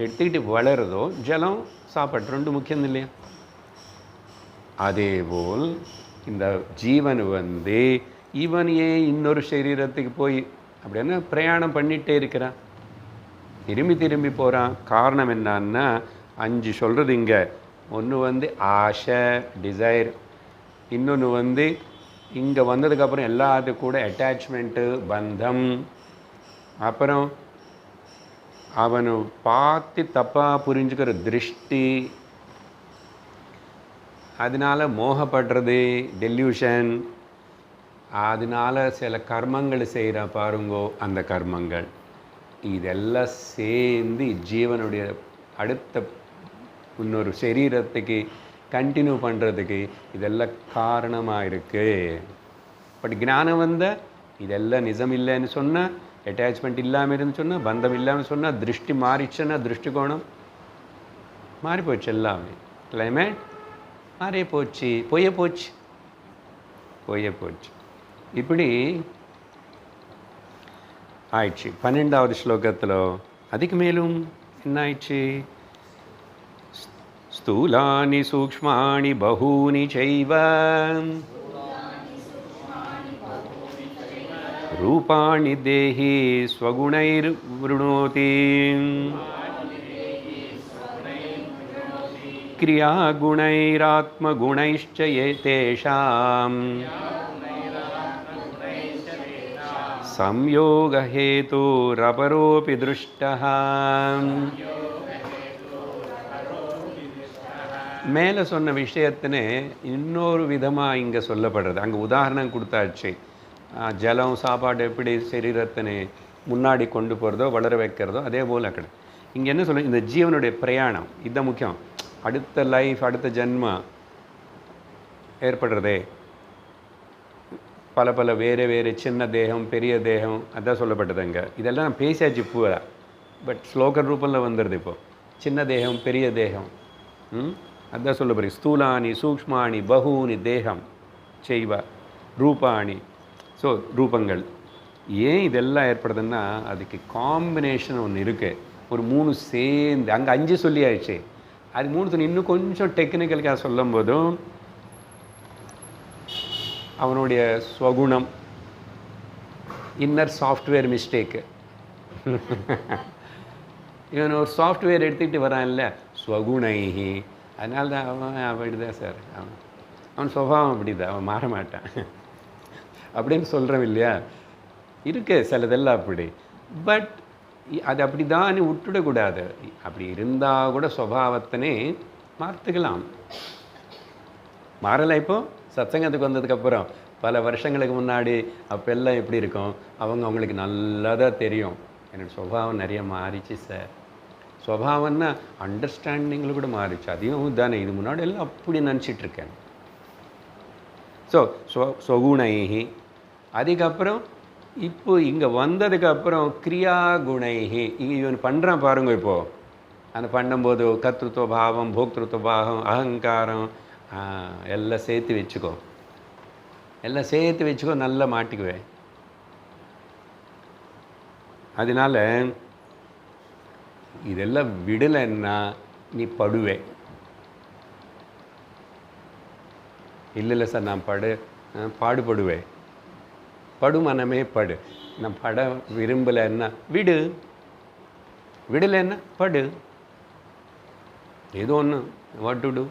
எடுத்துக்கிட்டு வளருதோ. ஜலம் சாப்பாடு ரெண்டு முக்கியம் இல்லையா? அதேபோல் இந்த ஜீவன் இவன் ஏன் இன்னொரு சரீரத்துக்கு போய் அப்படின்னா பிரயாணம் பண்ணிகிட்டே இருக்கிறான், திரும்பி போகிறான். காரணம் என்னான்னா 5 சொல்கிறது இங்கே. ஒன்று ஆசை, டிசைர். இன்னொன்று இங்கே வந்ததுக்கப்புறம் எல்லாத்துக்கும் கூட அட்டாச்மெண்ட்டு, பந்தம். அப்புறம் அவனை பார்த்து தப்பாக புரிஞ்சுக்கிற திருஷ்டி, அதனால் மோகப்படுறது, டெல்யூஷன், அதனால் சில கர்மங்கள் செய்கிற பாருங்கோ, அந்த கர்மங்கள் இதெல்லாம் சேர்ந்து ஜீவனுடைய அடுத்த இன்னொரு சரீரத்துக்கு கண்டினியூ பண்ணுறதுக்கு இதெல்லாம் காரணமாக இருக்குது. பட் ஞானம் வந்தால் இதெல்லாம் நிஜம் இல்லைன்னு சொன்னால், அட்டாச்மெண்ட் இல்லாமல் இருந்து சொன்னால், பந்தம் இல்லாமல் சொன்னால், திருஷ்டி மாறிச்சுன்னா திருஷ்டிகோணம் மாறி போச்சு, எல்லாமே கிளைமேட் மாறி போச்சு, போயே போச்சு. இப்படி ஆயிடுச்சு. 12வது ஸ்லோகத்தில் அதுக்கு மேலும் என்ன ஆயிடுச்சு? ஸ்தூலானி சூக்ஷ்மாணி பகூனி சைவ ரூபாணி தேஹி ஸ்வகுணைர்வ்ருணோதி क्रियागुणैरात्मगुणैश्च तेषां संयोगहेतुरपरोऽपि दृष्टः. மேலே சொன்ன விஷயத்தினே இன்னொரு விதமாக இங்கே சொல்லப்படுறது. அங்கே உதாரணம் கொடுத்தாச்சு. ஜலம் சாப்பாடு எப்படி சரீரத்தினை முன்னாடி கொண்டு போகிறதோ வளர வைக்கிறதோ அதே போல் அக்கடை இங்கே என்ன சொல்ல, இந்த ஜீவனுடைய பிரயாணம் இதுதான் முக்கியம். அடுத்த லைஃப், அடுத்த ஜென்மா ஏற்படுறதே பல பல வேறு சின்ன தேகம், பெரிய தேகம், அதான் சொல்லப்பட்டதுங்க. இதெல்லாம் நான் பேசியாச்சு பூரா, பட் ஸ்லோகன் ரூபத்தில் வந்துடுது. இப்போது சின்ன தேகம், பெரிய தேகம், அதான் சொல்லப்படுது. ஸ்தூலானி சூக்ஷ்மாணி பகூனி தேகம் செய்வ ரூபாணி. ஸோ ரூபங்கள் ஏன் இதெல்லாம் ஏற்படுதுன்னா அதுக்கு காம்பினேஷன் ஒன்று இருக்குது. ஒரு 3 சேர்ந்து, அங்கே 5 சொல்லி ஆயிடுச்சு. அது 3 இன்னும் கொஞ்சம் டெக்னிக்கலுக்காக சொல்லும் போதும் அவனுடைய ஸ்வகுணம், இன்னர் சாஃப்ட்வேர் மிஸ்டேக்கு. இவன் ஒரு சாஃப்ட்வேர் எடுத்துக்கிட்டு வரான்ல, ஸ்வகுணைஹி, அதனால தான் அவன் அப்படிதான் சார், அவன் சுபாவம் அப்படி தான், அவன் மாற மாட்டான் அப்படின்னு சொல்கிறோம் இல்லையா. இருக்கு சிலதெல்லாம் அப்படி. பட் அது அப்படி தான் விட்டுடக்கூடாது. அப்படி இருந்தால் கூட சுபாவத்தினே மாற்றுக்கலாம். மாறலை. இப்போது சத்சங்கத்துக்கு வந்ததுக்கப்புறம் பல வருஷங்களுக்கு முன்னாடி அப்போல்லாம் எப்படி இருக்கும், அவங்களுக்கு நல்லா தான் தெரியும் என்னோடய சுபாவம் நிறைய மாறிச்சு சார். சுபாவம்னா அண்டர்ஸ்டாண்டிங்கில் கூட மாறிச்சு. அதையும் தானே இது முன்னாடி எல்லாம் அப்படி நினச்சிட்ருக்கேன். ஸோ சொகுணைஹி. அதுக்கப்புறம் இப்போ இங்கே வந்ததுக்கப்புறம் கிரியா குணைஹி. இவன் பண்ணுறான் பாருங்க. இப்போது அந்த பண்ணும்போது கர்த்திருவ பாவம், போக்திருத்துவ பாவம், அகங்காரம் எல்லாம் சேர்த்து வச்சுக்கோ, நல்லா மாட்டிக்குவேன். அதனால் இதெல்லாம் விடலைன்னா நீ படுவே. இல்லை சார் நான் பாடுபடுவேன். படு மனமே படு. நான் பட விரும்பலைன்னா விடலைன்னா படு. ஏதோ ஒன்று வாட் டு டூ.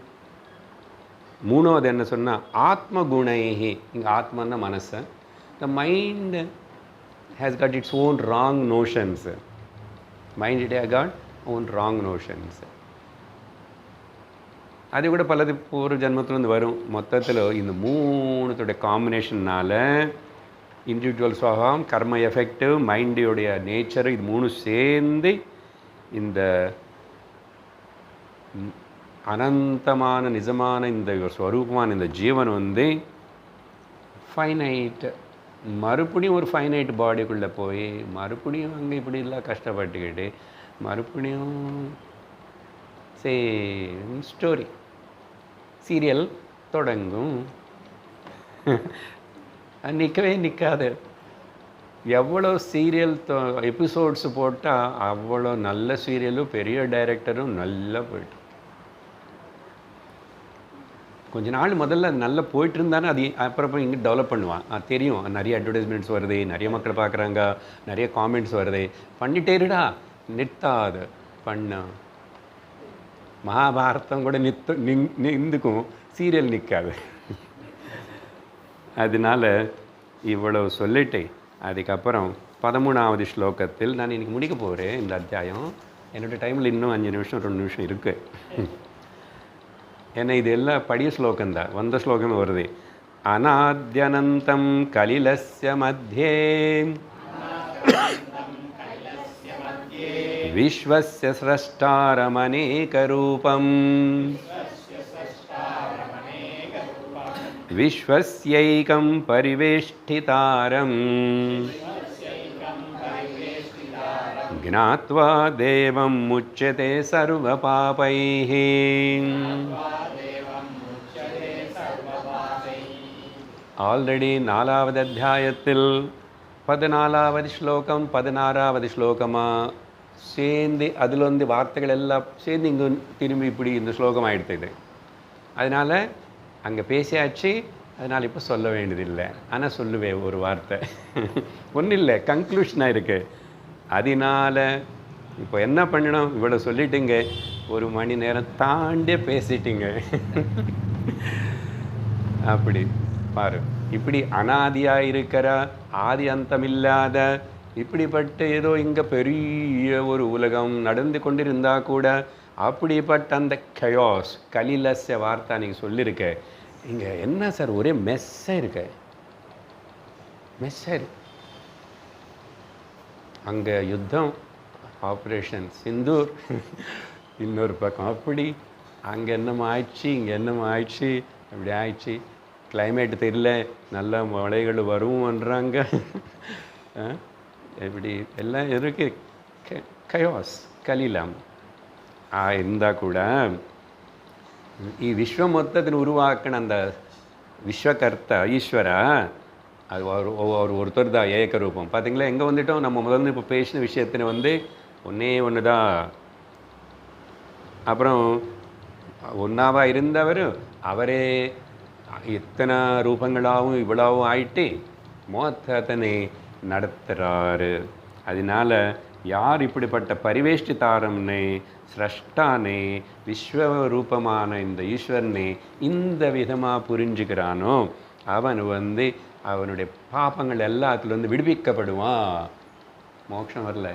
3வது என்ன சொன்னால் ஆத்ம குணைஹி. இங்கே ஆத்மன்னா மனசு. The mind has God its own wrong notions. Mind it has God own wrong notions. அது கூட பலது ஒரு ஜென்மத்துலேருந்து வரும். மொத்தத்தில் இந்த 3 காம்பினேஷன்னால் இண்டிவிஜுவல் சுவாவம், கர்ம எஃபெக்டிவ், மைண்டுடைய நேச்சர், இது 3 சேர்ந்து இந்த அனந்தமான நிஜமான இந்த ஸ்வரூபமான இந்த ஜீவன் ஃபைனைட், மறுபடியும் ஒரு ஃபைனைட் பாடிக்குள்ளே போய் மறுபடியும் அங்கே இப்படிலாம் கஷ்டப்பட்டுக்கிட்டு மறுபடியும் சேம் ஸ்டோரி சீரியல் தொடங்கும். நிற்கவே நிற்காது. எவ்வளோ சீரியல் எபிசோட்ஸ் போட்டால் அவ்வளோ நல்ல சீரியலும் பெரிய டைரக்டரும் நல்லா போய்ட்டு கொஞ்ச நாள் முதல்ல நல்லா போயிட்டு இருந்தானே அது அப்புறம் இங்கே டெவலப் பண்ணுவான். தெரியும் நிறைய அட்வர்டைஸ்மெண்ட்ஸ் வருது, நிறைய மக்கள் பார்க்குறாங்க, நிறைய காமெண்ட்ஸ் வருது, பண்ணிட்டேருடா நிற்காது பண்ண. மகாபாரதம் கூட நிந்துக்கும், சீரியல் நிற்காது. அதனால இவ்வளவு சொல்லிட்டு அதுக்கப்புறம் 13வது ஸ்லோகத்தில் நான் இன்றைக்கி முடிக்க போகிறேன் இந்த அத்தியாயம். என்னோடய டைமில் இன்னும் 5 நிமிஷம் 2 நிமிஷம் இருக்குது. ஏன்னா இது எல்லாம் படிய ஸ்லோகம்தான், வந்த ஸ்லோகம் வருது. அநாத்யனந்தம் கலிலஸ்ய மத்தியே விஸ்வஸ்ய ஸ்ரஷ்டாரமநேகரூபம் விஸ்வஸ்யைகம் பரிவேஷ்டிதாரம் ज्ञात्वा देवं मुच्यते सर्वपापैः. ஆல்ரெடி 4வது அத்தியாயத்தில் 14வது ஸ்லோகம் 16வது ஸ்லோகமாக சேர்ந்து அதில் வந்து வார்த்தைகள் எல்லாம் சேர்ந்து இங்கே திரும்பி இப்படி இந்த ஸ்லோகம் ஆகிடுது. அதனால் அங்கே பேசியாச்சு, அதனால் இப்போ சொல்ல வேண்டியதில்லை. ஆனால் சொல்லுவேன் ஒரு வார்த்தை, ஒன்றும் இல்லை, கன்க்ளூஷனாக இருக்குது. அதனால் இப்போ என்ன பண்ணணும், இவ்வளோ சொல்லிட்டுங்க, 1 மணி நேரம் தாண்டே பேசிட்டீங்க. அப்படி பாரு, இப்படி அனாதியாக இருக்கிற, ஆதி அந்தமில்லாத, இப்படிப்பட்ட ஏதோ இங்கே பெரிய ஒரு உலகம் நடந்து கொண்டிருந்தால் கூட அப்படிப்பட்ட அந்த கயாஸ் கலிலஸ்ய வார்த்தை நீங்கள் சொல்லியிருக்க. இங்கே என்ன சார் ஒரே மெஸ்ஸாக இருக்க, மெஸ்ஸாக இருக்கு. அங்கே யுத்தம், ஆப்ரேஷன் சிந்தூர் இன்னொரு பக்கம், அப்படி அங்கே என்னமோ ஆயிடுச்சு, இங்கே என்னமோ ஆயிடுச்சு, அப்படி ஆயிடுச்சு. கிளைமேட் தெரியல, நல்ல மழைகள் வரும்ன்றாங்க. இப்படி எல்லாம் இருக்கு, கயாஸ் கலிலம் இருந்தால் கூட விஸ்வ மொத்தத்தின் உருவாக்கின அந்த விஸ்வகர்த்தா ஈஸ்வர, அது ஒருத்தர் தான் ஏக ரூபம். பார்த்தீங்களா, எங்கே வந்துட்டோம், நம்ம முதல்ல இப்போ பேசின விஷயത്തിന് வந்து ஒன்றே ஒன்று தான். அப்புறம் ஒன்றாவா இருந்தவர் அவரே எத்தனை ரூபங்களாகவும் இவ்வளவும் ஆயிட்டு மொத்தத்தனை நடத்துகிறாரு. அதனால் யார் இப்படிப்பட்ட பரிவேஷ்டிதாரம்னே ஸ்ரஷ்டானே விஸ்வரூபமான இந்த ஈஸ்வரனை இந்த விதமாக புரிஞ்சுக்கிறானோ அவன் வந்து அவனுடைய பாப்பங்கள் எல்லாத்துல வந்து விடுவிக்கப்படுவான். மோட்சம் வரல.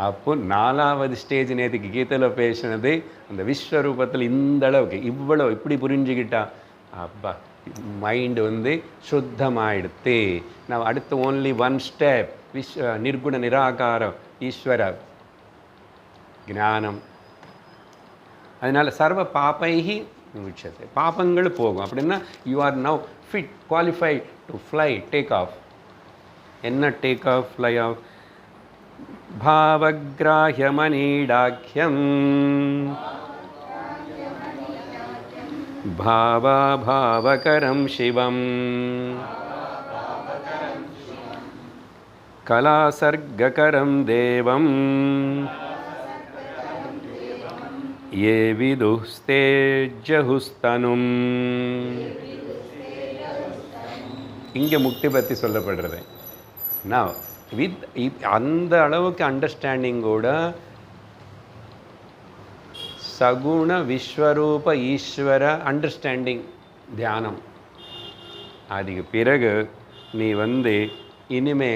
அப்போ 4வது ஸ்டேஜ் நேற்றுக்கு கீதையில் பேசினது அந்த விஸ்வரூபத்தில் இந்த அளவுக்கு இவ்வளோ இப்படி புரிஞ்சுக்கிட்டா அப்பா மைண்டு வந்து சுத்தமாயிடுத்து. நான் அடுத்து ஓன்லி 1 ஸ்டெப் நிர்குண நிராகாரம் ஈஸ்வர ஞானம். அதனால் சர்வ பாப்பைகி முச்சது, பாப்பங்கள் போகும். அப்படின்னா you are now fit qualified to fly, take off. என்ன டேக் ஆஃப், ஃப்ளை ஆஃப்? பாவக்ராஹ்யமனீடாக்கியம் பாவாபாவகரம் சிவம் கலாசர்ககரம் தேவம் ये विदुस्ते ஜஹுஸ்தனும். இங்கே முக்தி பற்றி சொல்லப்படுறது. நான் அந்த அளவுக்கு அண்டர்ஸ்டாண்டிங்கோட சகுண விஸ்வரூப ஈஸ்வர அண்டர்ஸ்டாண்டிங் தியானம். அதுக்கு பிறகு நீ வந்து இனிமே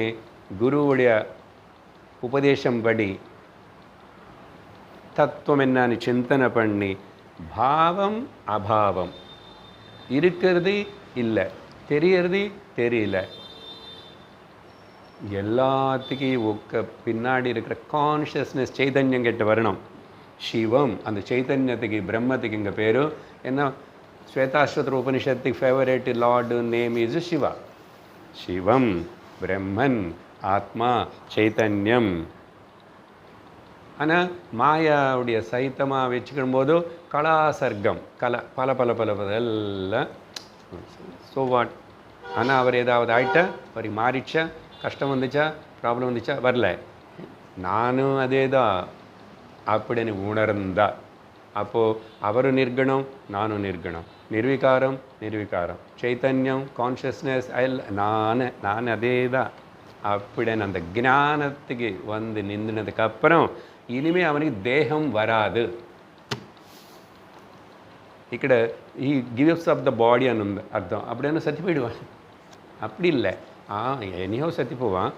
குருவுடைய உபதேசம் படி தத்துவம் என்னன்னு சிந்தனை பண்ணி பாவம் அபாவம் இருக்கிறது இல்லை, தெரியறது தெரியல, எல்லாத்துக்கும் பின்னாடி இருக்கிற கான்ஷியஸ்னஸ் சைதன்யம் கிட்ட வரணும். சிவம் அந்த சைதன்யத்துக்கு பிரம்மத்துக்கு இங்கே பேர் என்ன? ஸ்வேதாஸ்வதர உபனிஷத்துக்கு favourite Lord name is Shiva. சிவம் பிரம்மன் ஆத்மா சைத்தன்யம். ஆனால் மாயாவுடைய சைத்தமாக வச்சுக்கும் போது கலாசர்க்கம் பல பல பல பல எல்லாம் ஸோ வாட். ஆனால் அவர் ஏதாவது ஆயிட்டா, அவருக்கு மாறிச்சா, கஷ்டம் வந்துச்சா, ப்ராப்ளம் வந்துச்சா, வரல, நானும் அதே தான் அப்படின்னு உணர்ந்தா அப்போது அவரும் நிர்குணம், நானும் நிர்குணம், நிர்விகாரம் நிர்விகாரம், சைத்தன்யம் கான்ஷியஸ்னஸ் நான் அதே தான் அப்படின்னு அந்த ஞானத்துக்கு வந்து நின்றுனதுக்கப்புறம் இனிமேல் அவனுக்கு தேகம் வராது. ఇక్కడ ఈ గివ్స్ అప్ ద బాడీ అని ఉంది అర్థం. அப்படின்னா சத்தி போயிடுவான். அப்படி இல்லை, எனியோ சத்தி போவான்.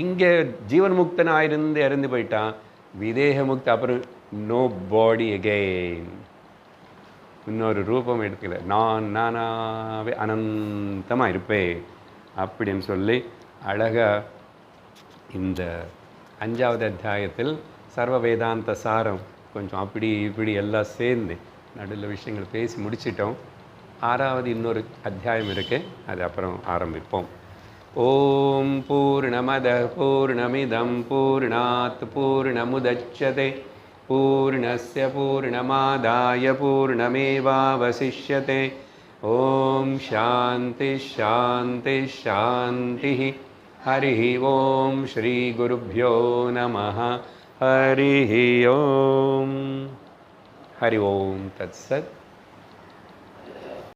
இங்கே ஜீவன் முக்தனாக இருந்து இறந்து போயிட்டான், விதேக முக்தி. அப்புறம் நோ பாடி அகெயின். இன்னொரு ரூபம் எடுத்துக்கல, நான் நானாவே அனந்தமாக இருப்பேன் அப்படின்னு சொல்லி அழகாக இந்த 5வது அத்தியாயத்தில் சர்வ வேதாந்த சாரம் கொஞ்சம் அப்படி இப்படி எல்லாம் சேர்ந்து நடுவில் விஷயங்கள் பேசி முடிச்சிட்டோம். 6வது இன்னொரு அத்தியாயம் இருக்குது, அது அப்புறம் ஆரம்பிப்போம். ஓம் பூர்ணமத பூர்ணமிதம் பூர்ணாத் பூர்ணமுதச்யதே பூர்ணஸ்ய பூர்ணமாதாய பூர்ணமேவாவசிஷ்யதே. ஓம் சாந்தி ஷாந்தி ஷாந்தி. हरिः ओम श्री गुरुभ्यो नमः. हरिः ओम. हरि ओम तत्सत्.